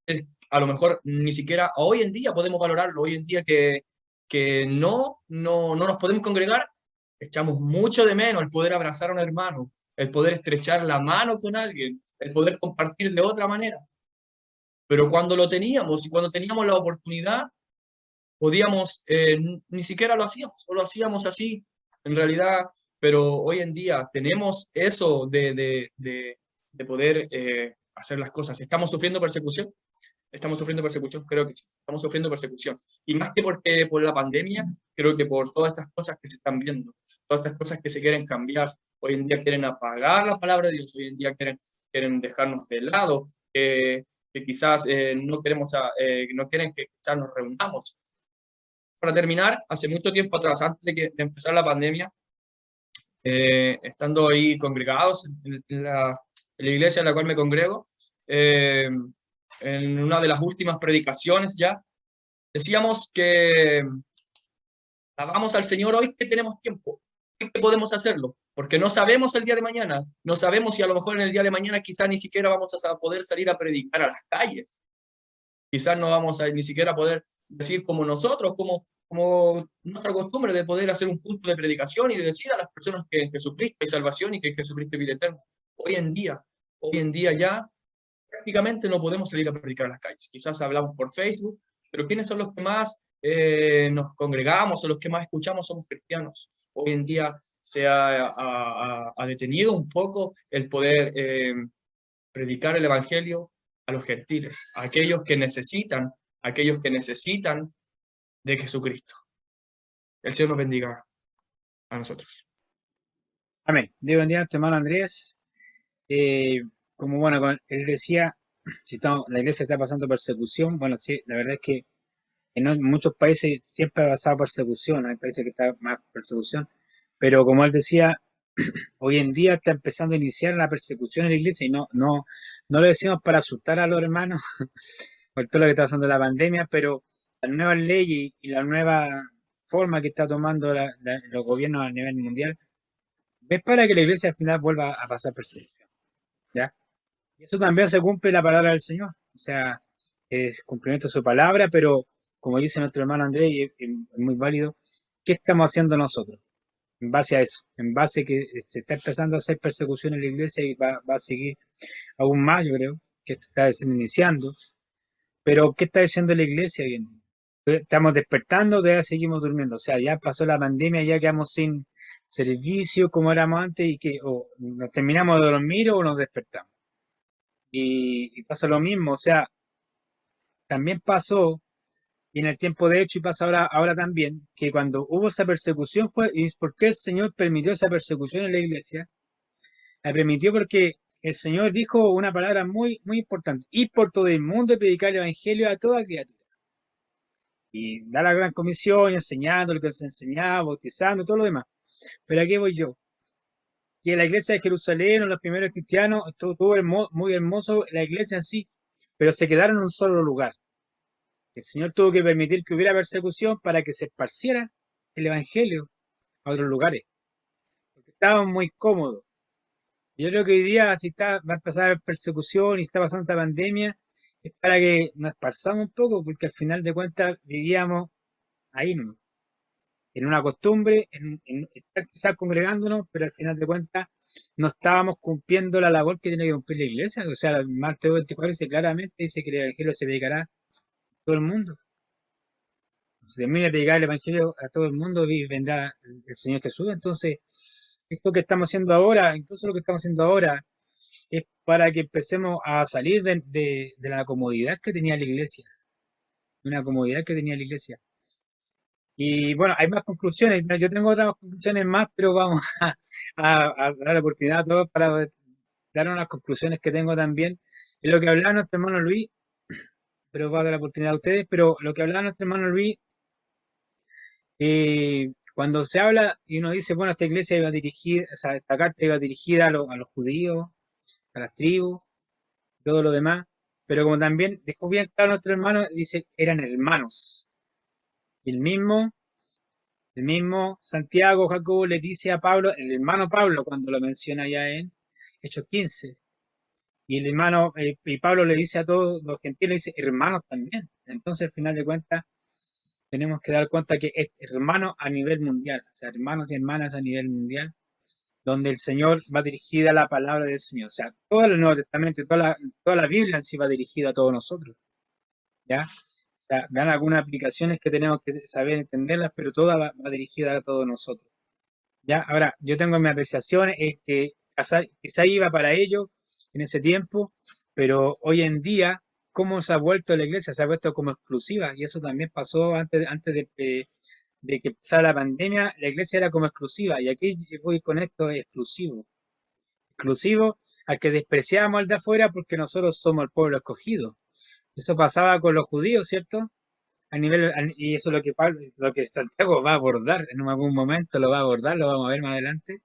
a lo mejor ni siquiera hoy en día podemos valorarlo, hoy en día que no nos podemos congregar, echamos mucho de menos el poder abrazar a un hermano, el poder estrechar la mano con alguien, el poder compartir de otra manera. Pero cuando lo teníamos y cuando teníamos la oportunidad, podíamos, ni siquiera lo hacíamos, o lo hacíamos así, en realidad, pero hoy en día tenemos eso de poder hacer las cosas. ¿Estamos sufriendo persecución? Estamos sufriendo persecución, creo que sí, estamos sufriendo persecución. Y más que por la pandemia, creo que por todas estas cosas que se están viendo, todas estas cosas que se quieren cambiar. Hoy en día quieren apagar la palabra de Dios, hoy en día quieren dejarnos de lado, que quizás no quieren que quizás nos reunamos. Para terminar, hace mucho tiempo atrás, antes de empezar la pandemia, estando ahí congregados en la iglesia en la cual me congrego, en una de las últimas predicaciones ya, decíamos que alabamos al Señor hoy que tenemos tiempo, hoy que podemos hacerlo, porque no sabemos el día de mañana, no sabemos si a lo mejor en el día de mañana quizás ni siquiera vamos a poder salir a predicar a las calles, quizás no vamos a ni siquiera poder decir como nosotros, como nuestra costumbre de poder hacer un punto de predicación y de decir a las personas que en Jesucristo hay salvación y que en Jesucristo hay vida eterna. Hoy en día ya prácticamente no podemos salir a predicar a las calles. Quizás hablamos por Facebook, pero ¿quiénes son los que más nos congregamos o los que más escuchamos? Somos cristianos. Hoy en día se ha detenido un poco el poder predicar el Evangelio a los gentiles, a aquellos que necesitan de Jesucristo. El Señor nos bendiga a nosotros. Amén. Dios bendiga a nuestro hermano Andrés. Como bueno, él decía, la iglesia está pasando persecución, bueno, sí, la verdad es que en muchos países siempre ha pasado persecución, hay países que está más persecución, pero como él decía, hoy en día está empezando a iniciar la persecución en la iglesia y no lo decimos para asustar a los hermanos por todo lo que está pasando la pandemia, pero las nuevas leyes y la nueva forma que está tomando los gobiernos a nivel mundial es para que la iglesia al final vuelva a pasar persecución, ¿ya? Y eso también se cumple la palabra del Señor, o sea, es cumplimiento de su palabra, pero como dice nuestro hermano Andrés, y es muy válido, ¿qué estamos haciendo nosotros? En base a eso, en base a que se está empezando a hacer persecución en la iglesia y va a seguir aún más, yo creo, que está iniciando. Pero, ¿qué está diciendo la iglesia hoy en día? ¿Estamos despertando o todavía seguimos durmiendo? O sea, ya pasó la pandemia, ya quedamos sin servicio como éramos antes y que o nos terminamos de dormir o nos despertamos. Y pasa lo mismo, o sea, también pasó, y en el tiempo de hecho, y pasa ahora también, que cuando hubo esa persecución fue, ¿y por qué el Señor permitió esa persecución en la iglesia? La permitió porque el Señor dijo una palabra muy, muy importante: ir por todo el mundo y predicar el evangelio a toda criatura. Y da la gran comisión, enseñando lo que se enseñaba, bautizando, todo lo demás. Pero aquí voy yo. Que la iglesia de Jerusalén, los primeros cristianos, estuvo muy hermoso la iglesia en sí, pero se quedaron en un solo lugar. El Señor tuvo que permitir que hubiera persecución para que se esparciera el evangelio a otros lugares, porque estaban muy cómodos. Yo creo que hoy día, si va a empezar a haber persecución y está pasando esta pandemia, es para que nos esparzamos un poco, porque al final de cuentas vivíamos ahí, ¿no? En una costumbre, en estar quizás congregándonos, pero al final de cuentas no estábamos cumpliendo la labor que tiene que cumplir la iglesia. O sea, Mateo 24 dice claramente, dice que el evangelio se predicará a todo el mundo. Si termina de predicar el evangelio a todo el mundo, vendrá el Señor Jesús. Entonces, esto que estamos haciendo ahora, incluso lo que estamos haciendo ahora, es para que empecemos a salir de la comodidad que tenía la iglesia. Una comodidad que tenía la iglesia. Y bueno, hay más conclusiones. Yo tengo otras conclusiones más, pero vamos a dar la oportunidad a todos para dar unas conclusiones que tengo también. Es lo que hablaba nuestro hermano Luis, pero va a dar la oportunidad a ustedes. Pero lo que hablaba nuestro hermano Luis, cuando se habla y uno dice, bueno, esta iglesia iba dirigida, o sea, esta carta iba dirigida a los judíos, a las tribus, todo lo demás. Pero como también dejó bien claro nuestro hermano, dice, eran hermanos. Y el mismo Santiago Jacobo le dice a Pablo, el hermano Pablo, cuando lo menciona ya en Hechos 15, y el hermano, y Pablo le dice a todos los gentiles, dice hermanos también. Entonces, al final de cuentas, tenemos que dar cuenta que es hermano a nivel mundial, o sea, hermanos y hermanas a nivel mundial, donde el Señor va dirigida la palabra del Señor. O sea, todo el Nuevo Testamento y toda la Biblia en sí va dirigida a todos nosotros, ¿ya? O sea, vean algunas aplicaciones que tenemos que saber entenderlas, pero toda va dirigida a todos nosotros. ¿Ya? Ahora, yo tengo mi apreciación, es que quizá iba para ello en ese tiempo, pero hoy en día, ¿cómo se ha vuelto la iglesia? Se ha vuelto como exclusiva, y eso también pasó antes de que pasara la pandemia, la iglesia era como exclusiva, y aquí voy con esto, exclusivo. Exclusivo al que despreciábamos al de afuera porque nosotros somos el pueblo escogido. Eso pasaba con los judíos, ¿cierto? Y eso es lo que Santiago va a abordar en algún momento, lo va a abordar, lo vamos a ver más adelante.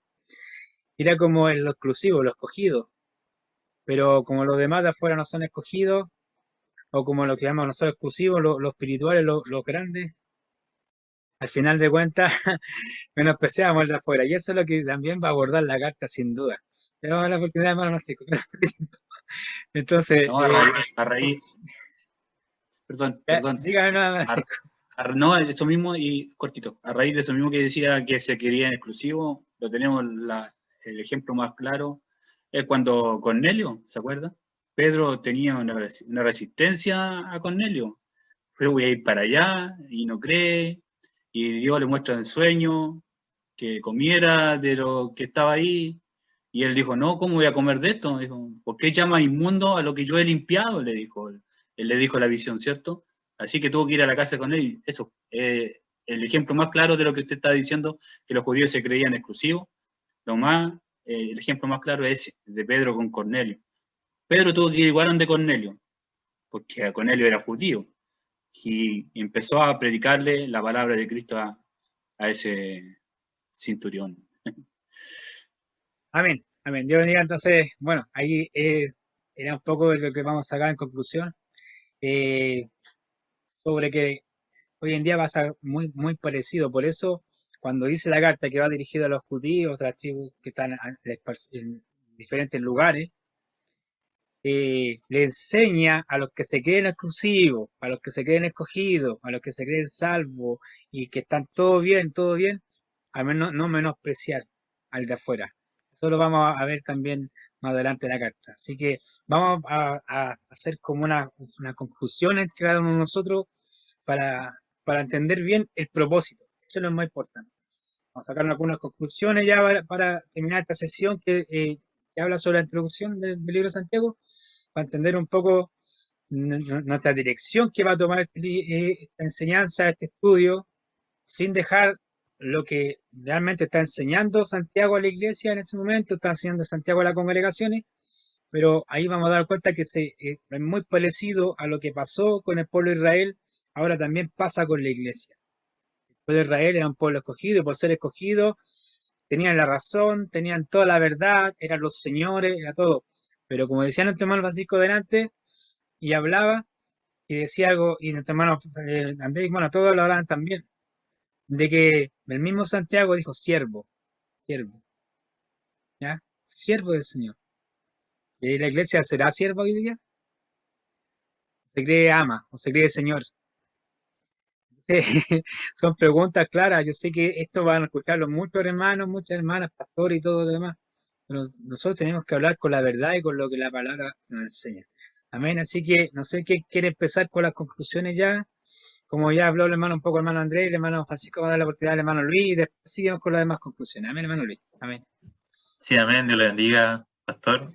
Era como lo exclusivo, lo escogido. Pero como los demás de afuera no son escogidos, o como lo que llamamos nosotros exclusivos, los espirituales, los grandes, al final de cuentas, menospreciamos el de afuera. Y eso es lo que también va a abordar la carta, sin duda. Le vamos a dar la oportunidad, hermano, no sé. Entonces, No, a raíz, perdón. dígame nada más. No, eso mismo y cortito. A raíz de eso mismo que decía que se quería en exclusivo, lo tenemos el ejemplo más claro, es cuando Cornelio, ¿se acuerda? Pedro tenía una resistencia a Cornelio. Pero voy a ir para allá y no cree, y Dios le muestra en sueño que comiera de lo que estaba ahí, y él dijo, no, ¿cómo voy a comer de esto? Dijo, ¿por qué llama inmundo a lo que yo he limpiado? Le dijo, él le dijo la visión, ¿cierto? Así que tuvo que ir a la casa con él. Eso, el ejemplo más claro de lo que usted está diciendo, que los judíos se creían exclusivos, el ejemplo más claro es ese, de Pedro con Cornelio. Pedro tuvo que ir igual donde Cornelio, porque Cornelio era judío, y empezó a predicarle la palabra de Cristo a ese centurión. Amén, amén. Dios bendiga. Entonces, bueno, ahí era un poco de lo que vamos a sacar en conclusión, sobre que hoy en día pasa muy parecido. Por eso, cuando dice la carta que va dirigida a los judíos, a las tribus que están en diferentes lugares, le enseña a los que se creen exclusivos, a los que se creen escogidos, a los que se creen salvos y que están todo bien, al menos no menospreciar al de afuera. Eso lo vamos a ver también más adelante en la carta. Así que vamos a hacer como una conclusión entre cada uno de nosotros para entender bien el propósito. Eso es lo más importante. Vamos a sacar algunas conclusiones ya para terminar esta sesión que habla sobre la introducción del libro de Santiago, para entender un poco nuestra dirección que va a tomar esta enseñanza, este estudio, sin dejar lo que realmente está enseñando Santiago a la iglesia en ese momento, está enseñando Santiago a las congregaciones, pero ahí vamos a dar cuenta que es muy parecido a lo que pasó con el pueblo de Israel, ahora también pasa con la iglesia. El pueblo de Israel era un pueblo escogido, y por ser escogido tenían la razón, tenían toda la verdad, eran los señores, era todo. Pero como decía nuestro hermano Francisco delante, y hablaba, y decía algo, y nuestro hermano Andrés, bueno, todos lo hablaban también, de que el mismo Santiago dijo siervo, ¿ya? Siervo del Señor. ¿Y la iglesia será sierva hoy día? ¿Se cree ama o se cree Señor? Sí, son preguntas claras. Yo sé que esto van a escucharlo muchos hermanos, muchas hermanas, pastores y todo lo demás. Pero nosotros tenemos que hablar con la verdad y con lo que la palabra nos enseña. Amén. Así que no sé qué quiere empezar con las conclusiones ya. Como ya habló el hermano un poco, el hermano Andrés, el hermano Francisco va a dar la oportunidad al hermano Luis y después seguimos con las demás conclusiones. Amén, hermano Luis. Amén. Sí, amén, Dios le bendiga, pastor.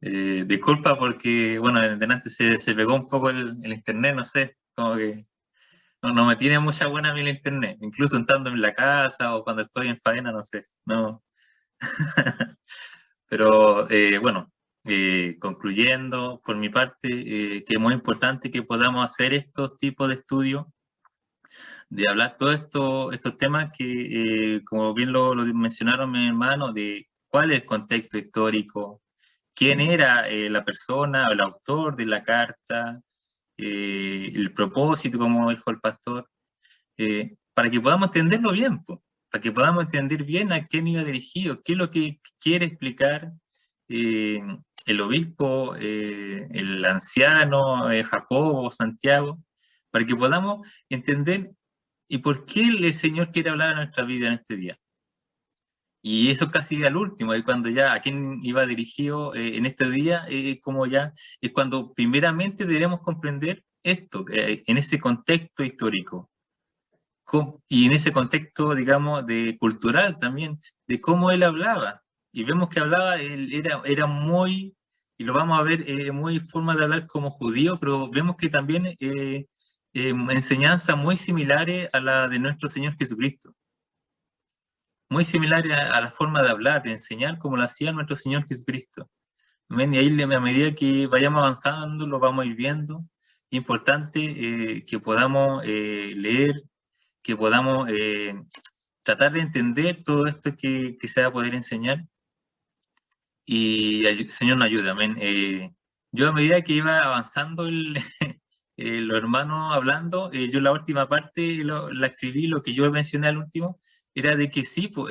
Disculpa porque, bueno, delante se pegó un poco el internet, no sé, como que no me tiene mucha buena a mí el internet, incluso estando en la casa o cuando estoy en faena, no sé, no. Pero bueno, concluyendo por mi parte, que es muy importante que podamos hacer estos tipos de estudios, de hablar todos estos temas que, como bien lo mencionaron mis hermanos, de cuál es el contexto histórico, quién era la persona o el autor de la carta, el propósito, como dijo el pastor, para que podamos entenderlo bien, para que podamos entender bien a quién iba dirigido, qué es lo que quiere explicar el obispo, el anciano, Jacobo, Santiago, para que podamos entender y por qué el Señor quiere hablar a nuestra vida en este día. Y eso casi al último, es cuando ya a quién iba dirigido en este día, como ya es cuando primeramente debemos comprender esto, en ese contexto histórico, y en ese contexto, digamos, cultural también, de cómo él hablaba. Y vemos que hablaba, él era muy, y lo vamos a ver, muy forma de hablar como judío, pero vemos que también enseñanzas muy similares a la de nuestro Señor Jesucristo. Muy similares a la forma de hablar, de enseñar, como lo hacía nuestro Señor Jesucristo. Amén. Y ahí, a medida que vayamos avanzando, lo vamos a ir viendo. Importante que podamos leer, que podamos tratar de entender todo esto que se va a poder enseñar. Y el Señor nos ayude, amén. Yo a medida que iba avanzando los hermanos hablando, yo la última parte la escribí, lo que yo mencioné al último, era de que sí, yo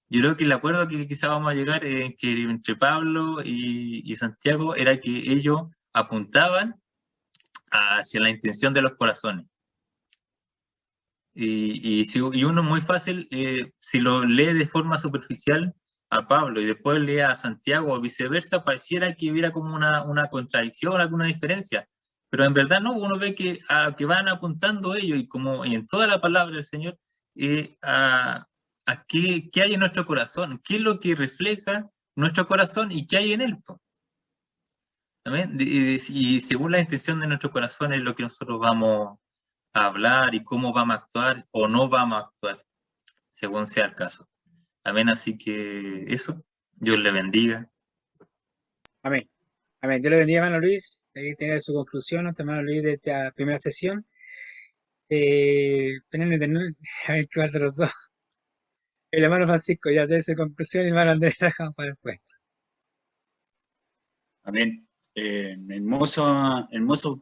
creo que el acuerdo que quizá vamos a llegar que entre Pablo y Santiago era que ellos apuntaban hacia la intención de los corazones. Y uno muy fácil, si lo lee de forma superficial a Pablo y después lee a Santiago o viceversa, pareciera que hubiera como una contradicción, alguna diferencia. Pero en verdad no, uno ve que van apuntando ellos y como en toda la palabra del Señor, a qué hay en nuestro corazón, qué es lo que refleja nuestro corazón y qué hay en él. ¿Amén? Y según la intención de nuestro corazón es lo que nosotros vamos a hablar y cómo vamos a actuar o no vamos a actuar, según sea el caso. Amén, así que eso, Dios le bendiga. Amén. Amén. Dios le bendiga, hermano Luis. Ahí tiene su conclusión, nuestro hermano Luis, de esta primera sesión. A ver qué va de los dos. El hermano Francisco ya tiene su conclusión y el hermano Andrés la dejamos para después. Amén. Hermoso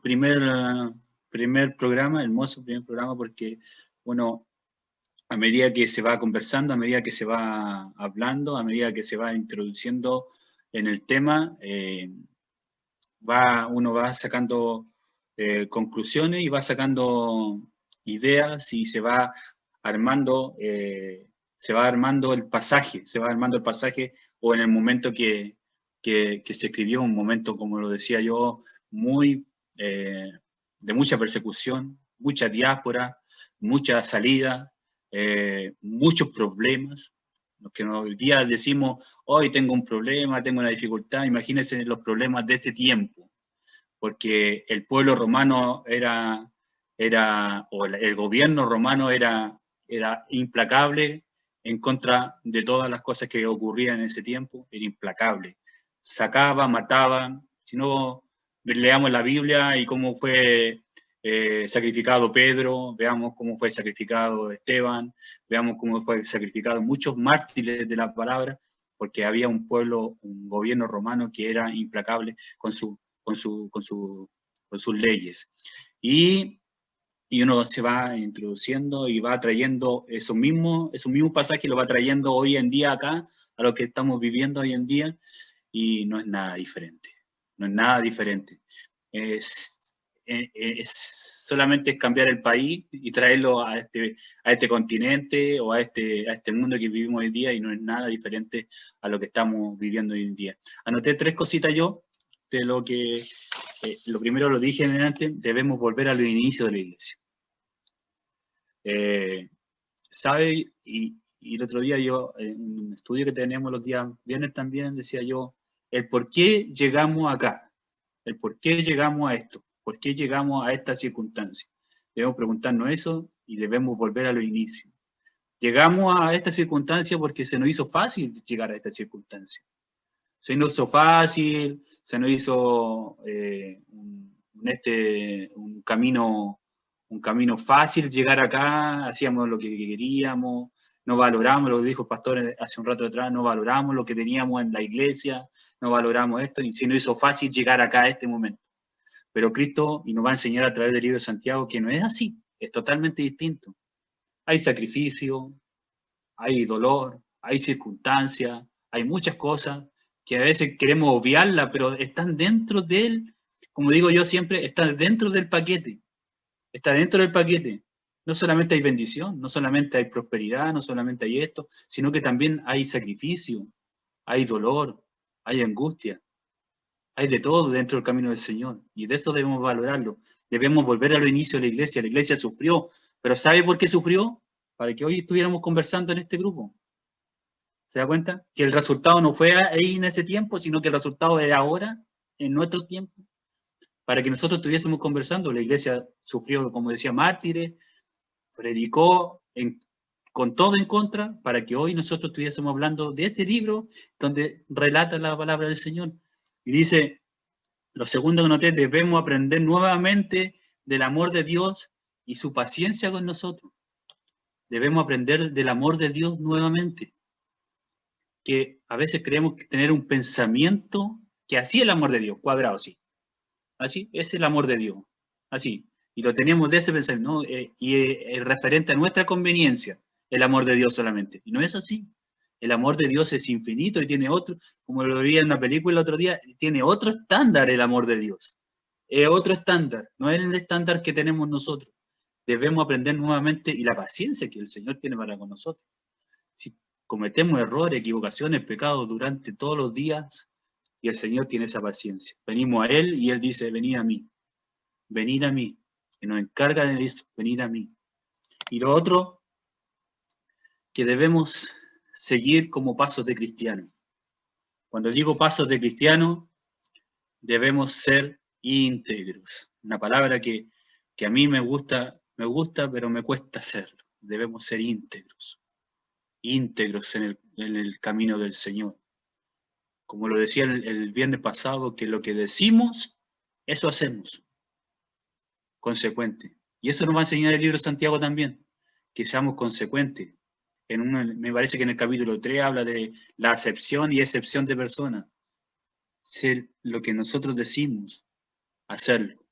primer programa, porque uno, a medida que se va conversando, a medida que se va hablando, a medida que se va introduciendo en el tema, uno va sacando conclusiones y va sacando ideas y se va armando el pasaje, o en el momento que se escribió, un momento, como lo decía yo, muy de mucha persecución, mucha diáspora, mucha salida, muchos problemas. Los que hoy día decimos, hoy tengo un problema, tengo una dificultad, imagínense los problemas de ese tiempo, porque el pueblo romano o el gobierno romano era implacable en contra de todas las cosas que ocurrían en ese tiempo, era implacable. Sacaba, mataba. Si no, leamos la Biblia y cómo fue sacrificado Pedro, veamos cómo fue sacrificado Esteban, veamos cómo fue sacrificado muchos mártires de la palabra, porque había un gobierno romano que era implacable con sus leyes. Y uno se va introduciendo y va trayendo esos mismos pasajes, lo va trayendo hoy en día acá, a lo que estamos viviendo hoy en día, y no es nada diferente. No es nada diferente. Solamente es cambiar el país y traerlo a este continente o a este mundo que vivimos hoy día, y no es nada diferente a lo que estamos viviendo hoy en día. Anoté 3 cositas yo, de lo que, lo primero lo dije antes, debemos volver a los inicios de la iglesia. ¿Sabe? Y el otro día yo, en un estudio que tenemos los días viernes también, decía yo, el por qué llegamos acá, el por qué llegamos a esto, por qué llegamos a esta circunstancia. Debemos preguntarnos eso y debemos volver a los inicios. Llegamos a esta circunstancia porque se nos hizo fácil llegar a esta circunstancia. Se nos hizo fácil, se nos hizo un camino fácil llegar acá, hacíamos lo que queríamos, no valoramos, lo dijo el pastor hace un rato atrás, no valoramos lo que teníamos en la iglesia, no valoramos esto, y se nos hizo fácil llegar acá a este momento. Pero Cristo nos va a enseñar a través del libro de Santiago que no es así, es totalmente distinto. Hay sacrificio, hay dolor, hay circunstancias, hay muchas cosas que a veces queremos obviarlas, pero están dentro del, como digo yo siempre, están dentro del paquete. Está dentro del paquete. No solamente hay bendición, no solamente hay prosperidad, no solamente hay esto, sino que también hay sacrificio, hay dolor, hay angustia, hay de todo dentro del camino del Señor. Y de eso debemos valorarlo. Debemos volver a los inicios de la iglesia. La iglesia sufrió, pero ¿sabe por qué sufrió? Para que hoy estuviéramos conversando en este grupo. ¿Se da cuenta? Que el resultado no fue ahí en ese tiempo, sino que el resultado es ahora, en nuestro tiempo. Para que nosotros estuviésemos conversando. La iglesia sufrió, como decía, mártires, predicó con todo en contra, para que hoy nosotros estuviésemos hablando de este libro donde relata la palabra del Señor. Y dice, lo segundo que noté, debemos aprender nuevamente del amor de Dios y su paciencia con nosotros. Debemos aprender del amor de Dios nuevamente. Que a veces creemos que tener un pensamiento que así es el amor de Dios, cuadrado, así. Así es el amor de Dios, así. Y lo tenemos de ese pensamiento, ¿no? Y es referente a nuestra conveniencia, el amor de Dios solamente. Y no es así. El amor de Dios es infinito y tiene otro, como lo vi en una película el otro día, tiene otro estándar el amor de Dios. Es otro estándar, no es el estándar que tenemos nosotros. Debemos aprender nuevamente, y la paciencia que el Señor tiene para con nosotros. Si cometemos errores, equivocaciones, pecados durante todos los días, y el Señor tiene esa paciencia. Venimos a Él y Él dice, venid a mí, que nos encarga de esto, venid a mí. Y lo otro, que debemos seguir como pasos de cristiano. Cuando digo pasos de cristiano, debemos ser íntegros. Una palabra que a mí me gusta, pero me cuesta hacerlo. Debemos ser íntegros en el camino del Señor. como lo decía el viernes pasado, que lo que decimos, eso hacemos, consecuente. Y eso nos va a enseñar el libro de Santiago también, que seamos consecuentes. Me parece que en el capítulo 3 habla de la acepción y excepción de personas. Ser lo que nosotros decimos, hacerlo.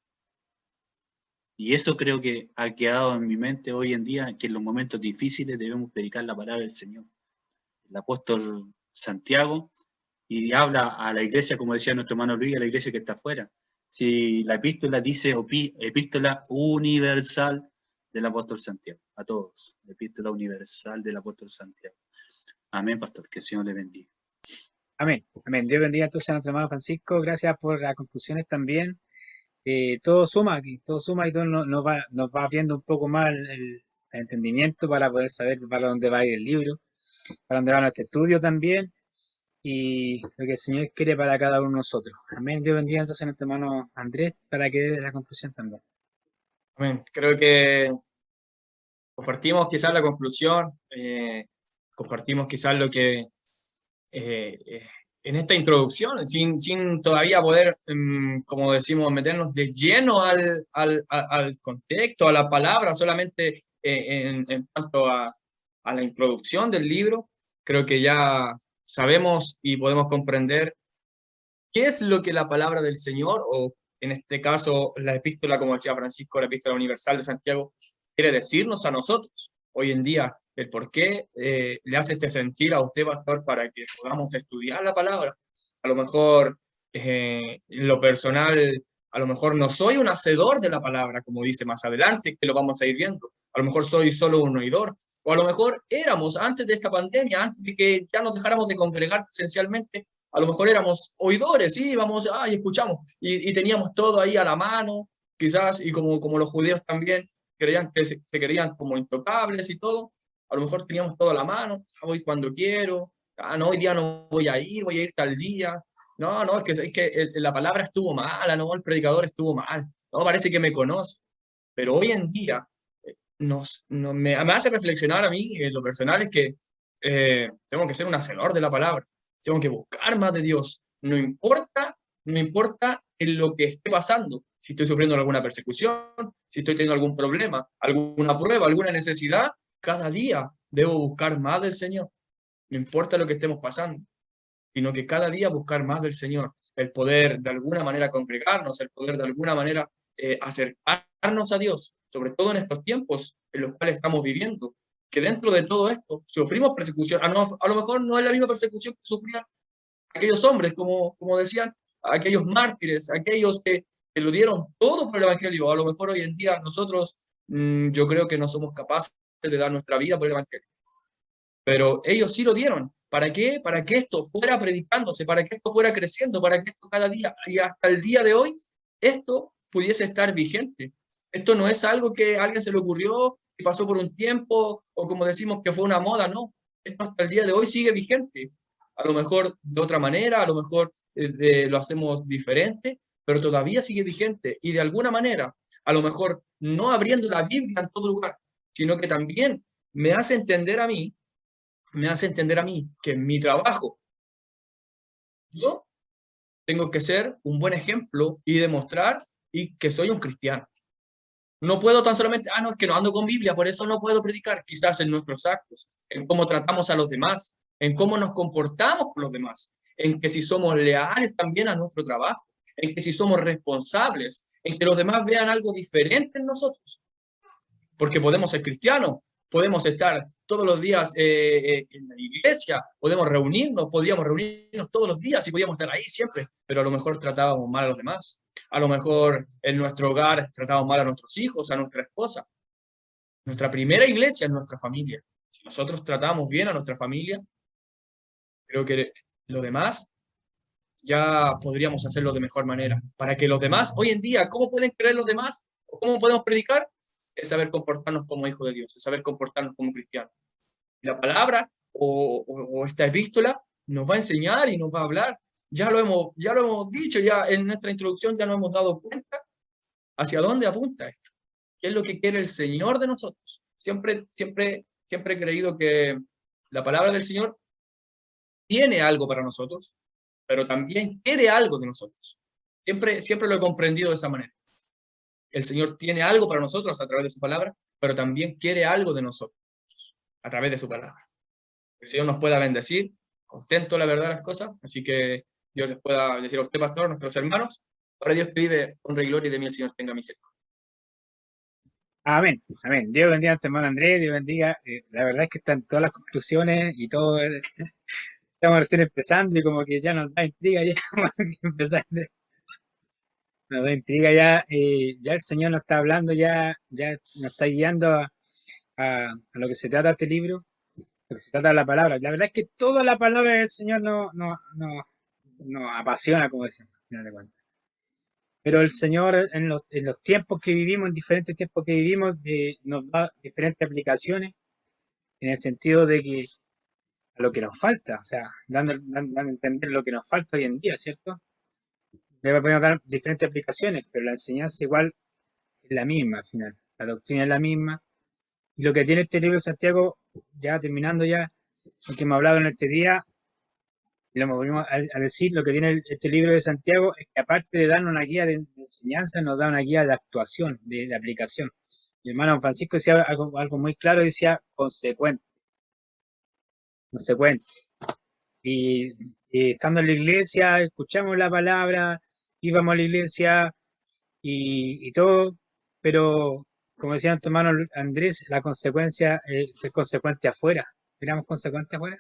Y eso creo que ha quedado en mi mente hoy en día, que en los momentos difíciles debemos predicar la palabra del Señor. El apóstol Santiago, y habla a la iglesia, como decía nuestro hermano Luis, a la iglesia que está afuera. Si la epístola dice epístola universal del apóstol Santiago, a todos, la epístola universal del apóstol Santiago. Amén, pastor, que el Señor le bendiga. Amén. Amén. Dios bendiga entonces a nuestro hermano Francisco. Gracias por las conclusiones también. Todo suma aquí, todo suma y todo nos va abriendo un poco más el entendimiento para poder saber para dónde va a ir el libro, para dónde va nuestro estudio también y lo que el Señor quiere para cada uno de nosotros. Amén. Dios bendiga entonces a nuestro hermano Andrés para que dé la conclusión también. Amén. Creo que compartimos quizás la conclusión, compartimos quizás lo que en esta introducción, sin todavía poder, como decimos, meternos de lleno al contexto, a la palabra, solamente en cuanto a la introducción del libro, creo que ya sabemos y podemos comprender qué es lo que la palabra del Señor, o en este caso la epístola, como decía Francisco, la epístola universal de Santiago, quiere decirnos a nosotros hoy en día, el por qué le hace este sentir a usted, pastor, para que podamos estudiar la palabra. A lo mejor, en lo personal, a lo mejor no soy un hacedor de la palabra, como dice más adelante, que lo vamos a ir viendo. A lo mejor soy solo un oidor, o a lo mejor éramos, antes de esta pandemia, antes de que ya nos dejáramos de congregar presencialmente, a lo mejor éramos oidores, y íbamos, y escuchamos, y teníamos todo ahí a la mano, quizás, y como los judíos también, creían que se creían como intocables y todo, a lo mejor teníamos todo a la mano, voy cuando quiero, no, hoy día no voy a ir tal día, no, es que la palabra estuvo mala, no, el predicador estuvo mal, no, parece que me conoce, pero hoy en día me hace reflexionar a mí, en lo personal, es que tengo que ser un hacedor de la palabra, tengo que buscar más de Dios, no importa en lo que esté pasando, si estoy sufriendo alguna persecución, si estoy teniendo algún problema, alguna prueba, alguna necesidad, cada día debo buscar más del Señor. No importa lo que estemos pasando, sino que cada día buscar más del Señor. El poder de alguna manera congregarnos, el poder de alguna manera acercarnos a Dios, sobre todo en estos tiempos en los cuales estamos viviendo, que dentro de todo esto sufrimos persecución. A lo mejor no es la misma persecución que sufrían aquellos hombres, como decían, aquellos mártires, aquellos que lo dieron todo por el Evangelio. A lo mejor hoy en día nosotros, yo creo que no somos capaces de dar nuestra vida por el Evangelio. Pero ellos sí lo dieron. ¿Para qué? Para que esto fuera predicándose, para que esto fuera creciendo, para que esto cada día, y hasta el día de hoy, esto pudiese estar vigente. Esto no es algo que a alguien se le ocurrió y pasó por un tiempo, o como decimos que fue una moda, no. Esto hasta el día de hoy sigue vigente. A lo mejor de otra manera, a lo mejor lo hacemos diferente, pero todavía sigue vigente. Y de alguna manera, a lo mejor no abriendo la Biblia en todo lugar, sino que también me hace entender a mí que en mi trabajo yo tengo que ser un buen ejemplo y demostrar y que soy un cristiano. No puedo tan solamente, no, es que no ando con Biblia, por eso no puedo predicar. Quizás en nuestros actos, en cómo tratamos a los demás, en cómo nos comportamos con los demás, en que si somos leales también a nuestro trabajo, en que si somos responsables, en que los demás vean algo diferente en nosotros. Porque podemos ser cristianos, podemos estar todos los días en la iglesia, podíamos reunirnos todos los días y podíamos estar ahí siempre, pero a lo mejor tratábamos mal a los demás. A lo mejor en nuestro hogar tratábamos mal a nuestros hijos, a nuestra esposa. Nuestra primera iglesia es nuestra familia. Si nosotros tratamos bien a nuestra familia, creo que lo demás ya podríamos hacerlo de mejor manera. Para que los demás, hoy en día, ¿cómo pueden creer los demás? ¿O cómo podemos predicar? Es saber comportarnos como hijos de Dios, es saber comportarnos como cristianos. Y la palabra o esta epístola nos va a enseñar y nos va a hablar. Ya lo hemos dicho, ya en nuestra introducción ya nos hemos dado cuenta hacia dónde apunta esto. ¿Qué es lo que quiere el Señor de nosotros? Siempre he creído que la palabra del Señor tiene algo para nosotros, pero también quiere algo de nosotros. Siempre lo he comprendido de esa manera. El Señor tiene algo para nosotros a través de su palabra, pero también quiere algo de nosotros a través de su palabra. El Señor nos pueda bendecir, contento la verdad de las cosas, así que Dios les pueda decir a usted, pastor, a nuestros hermanos, para Dios que vive, honra y gloria, y de mí el Señor tenga misericordia. Amén, amén. Dios bendiga a este hermano Andrés, Dios bendiga. La verdad es que están todas las conclusiones y todo. Estamos recién empezando y como que ya nos da intriga ya como que empezar. Nos da intriga ya. Ya el Señor nos está hablando, ya nos está guiando a lo que se trata este libro, lo que se trata de la palabra. La verdad es que toda la palabra del Señor nos apasiona, como decimos, al final de cuentas. Pero el Señor en los tiempos que vivimos, en diferentes tiempos que vivimos, nos da diferentes aplicaciones en el sentido de que a lo que nos falta, o sea, dando a entender lo que nos falta hoy en día, ¿cierto? Debe poder dar diferentes aplicaciones, pero la enseñanza igual es la misma al final, la doctrina es la misma. Y lo que tiene este libro de Santiago, ya terminando ya, lo que hemos hablado en este día, y lo volvemos a decir, lo que tiene este libro de Santiago es que aparte de darnos una guía de enseñanza, nos da una guía de actuación, de aplicación. Mi hermano Francisco decía algo muy claro, decía consecuente. Y estando en la iglesia, escuchamos la palabra, íbamos a la iglesia y todo, pero como decía nuestro hermano Andrés, la consecuencia es ser consecuente afuera. ¿Éramos consecuentes afuera?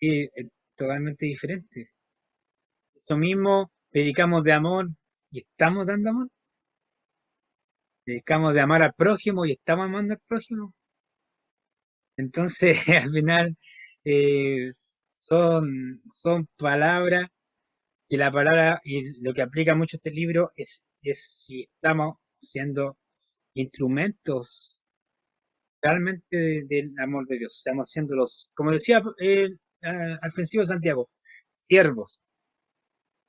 Y es totalmente diferente. Eso mismo, predicamos de amor y estamos dando amor. Predicamos de amar al prójimo y estamos amando al prójimo. Entonces, al final, son palabras que la palabra y lo que aplica mucho este libro es si estamos siendo instrumentos realmente del amor de Dios. Estamos siendo como decía al principio de Santiago, siervos.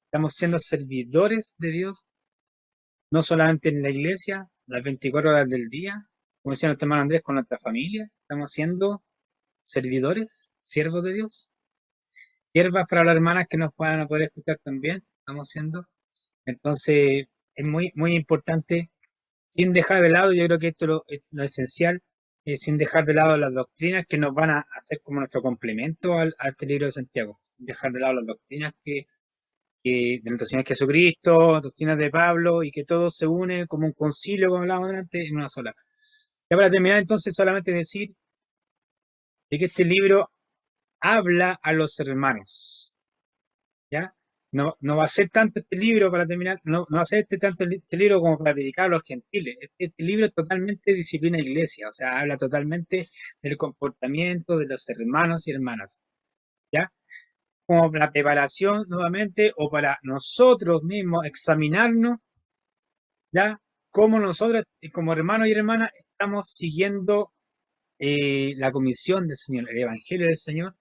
Estamos siendo servidores de Dios, no solamente en la iglesia, las 24 horas del día, como decía nuestro hermano Andrés, con nuestra familia. Estamos siendo servidores, siervos de Dios. Siervas para las hermanas que nos van a poder escuchar también, estamos siendo. Entonces, es muy, muy importante, sin dejar de lado, yo creo que esto es lo esencial, sin dejar de lado las doctrinas que nos van a hacer como nuestro complemento a este libro de Santiago, sin dejar de lado las doctrinas de nuestro Señor Jesucristo, doctrinas de Pablo, y que todo se une como un concilio, como hablábamos antes, en una sola. Ya para terminar, entonces, solamente decir de que este libro habla a los hermanos, ¿ya? No va a ser tanto este libro, para terminar, no va a ser tanto este libro como para predicar a los gentiles. Este libro es totalmente disciplina iglesia, o sea, habla totalmente del comportamiento de los hermanos y hermanas, ¿ya? Como la preparación nuevamente, o para nosotros mismos examinarnos, ¿ya? Cómo nosotros, como hermanos y hermanas, estamos siguiendo la comisión del Señor, el Evangelio del Señor.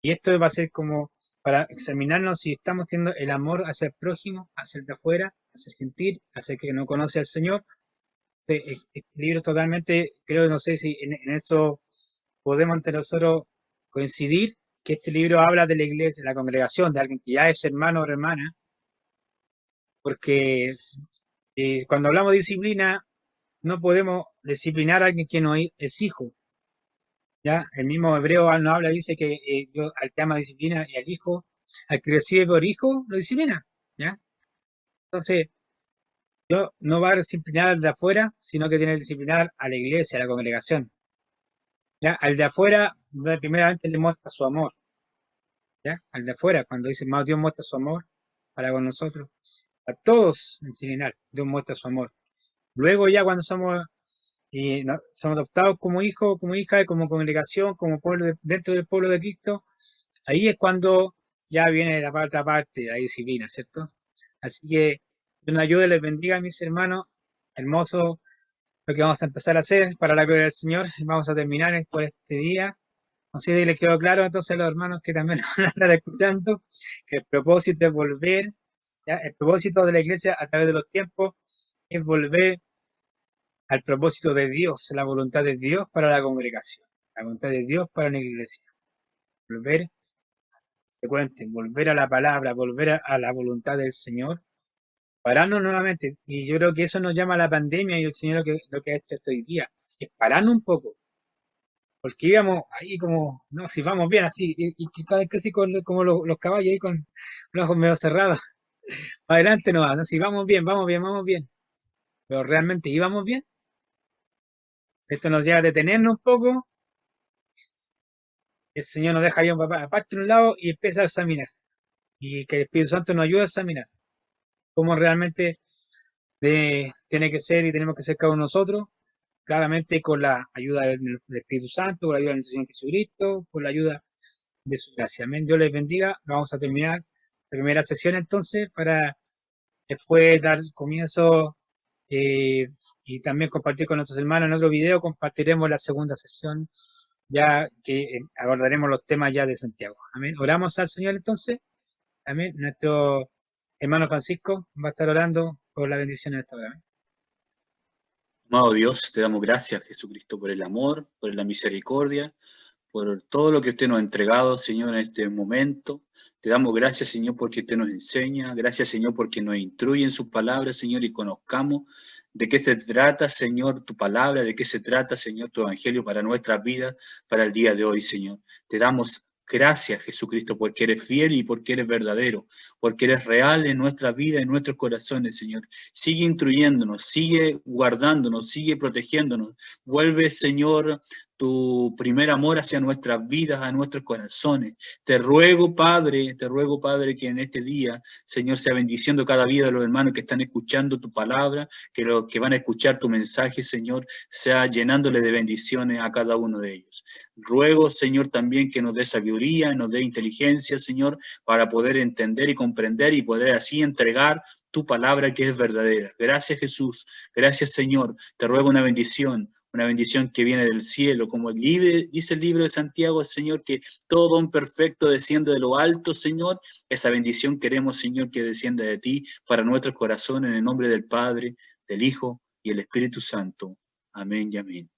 Y esto va a ser como para examinarnos si estamos teniendo el amor hacia el prójimo, hacia el de afuera, hacia el gentil, hacia el que no conoce al Señor. Este libro totalmente, creo, no sé si en eso podemos entre nosotros coincidir, que este libro habla de la iglesia, de la congregación, de alguien que ya es hermano o hermana, porque cuando hablamos de disciplina, no podemos disciplinar a alguien que no es hijo. ¿Ya? El mismo hebreo no habla, dice que Dios al que ama disciplina y al hijo, al que recibe por hijo, lo disciplina. ¿Ya? Entonces, Dios no va a disciplinar al de afuera, sino que tiene que disciplinar a la iglesia, a la congregación. ¿Ya? Al de afuera, primeramente le muestra su amor. ¿Ya? Al de afuera, cuando dice, más Dios muestra su amor para con nosotros, a todos en general, Dios muestra su amor. Luego ya cuando somos adoptados como hijos, como hijas, como congregación, como pueblo dentro del pueblo de Cristo, ahí es cuando ya viene la otra parte, la disciplina, ¿cierto? Así que Dios nos ayude, les bendiga, mis hermanos. Hermoso lo que vamos a empezar a hacer para la gloria del Señor. Vamos a terminar por este día. No sé si les quedó claro entonces a los hermanos que también nos van a estar escuchando, que el propósito es volver, ¿ya? El propósito de la iglesia a través de los tiempos es volver al propósito de Dios, la voluntad de Dios para la congregación, la voluntad de Dios para la iglesia. Volver frecuente, volver a la palabra, volver a la voluntad del Señor, pararnos nuevamente. Y yo creo que eso nos llama a la pandemia y el Señor lo que ha hecho hoy día, es pararnos un poco. Porque íbamos ahí como, no, si vamos bien así, y casi como los caballos ahí con los ojos medio cerrados. Para adelante no va, no, si vamos bien, vamos bien, vamos bien. Pero realmente íbamos bien. Esto nos lleva a detenernos un poco. El Señor nos deja ahí aparte de un lado y empieza a examinar. Y que el Espíritu Santo nos ayude a examinar cómo realmente tiene que ser y tenemos que ser cada uno de nosotros. Claramente con la ayuda del Espíritu Santo, con la ayuda del Señor Jesucristo, con la ayuda de su gracia. Amén. Dios les bendiga. Vamos a terminar esta primera sesión entonces para después dar comienzo y también compartir con nuestros hermanos. En otro video compartiremos la segunda sesión, ya que abordaremos los temas ya de Santiago. Amén. Oramos al Señor entonces. Amén. Nuestro hermano Francisco va a estar orando por la bendición en esta hora. Amén. Amado Dios, te damos gracias, Jesucristo, por el amor, por la misericordia, por todo lo que usted nos ha entregado, Señor, en este momento. Te damos gracias, Señor, porque usted nos enseña. Gracias, Señor, porque nos instruye en sus palabras, Señor, y conozcamos de qué se trata, Señor, tu palabra, de qué se trata, Señor, tu evangelio para nuestras vidas, para el día de hoy, Señor. Te damos gracias, Jesucristo, porque eres fiel y porque eres verdadero, porque eres real en nuestra vida, en nuestros corazones, Señor. Sigue instruyéndonos, sigue guardándonos, sigue protegiéndonos. Vuelve, Señor, tu primer amor hacia nuestras vidas, a nuestros corazones. Te ruego, Padre, que en este día, Señor, sea bendiciendo cada vida de los hermanos que están escuchando tu palabra, que los que van a escuchar tu mensaje, Señor, sea llenándole de bendiciones a cada uno de ellos. Ruego, Señor, también que nos dé sabiduría, nos dé inteligencia, Señor, para poder entender y comprender y poder así entregar tu palabra que es verdadera. Gracias, Jesús. Gracias, Señor. Te ruego una bendición que viene del cielo, como dice el libro de Santiago, Señor, que todo don perfecto desciende de lo alto, Señor. Esa bendición queremos, Señor, que descienda de ti para nuestros corazones, en el nombre del Padre, del Hijo y el Espíritu Santo. Amén y amén.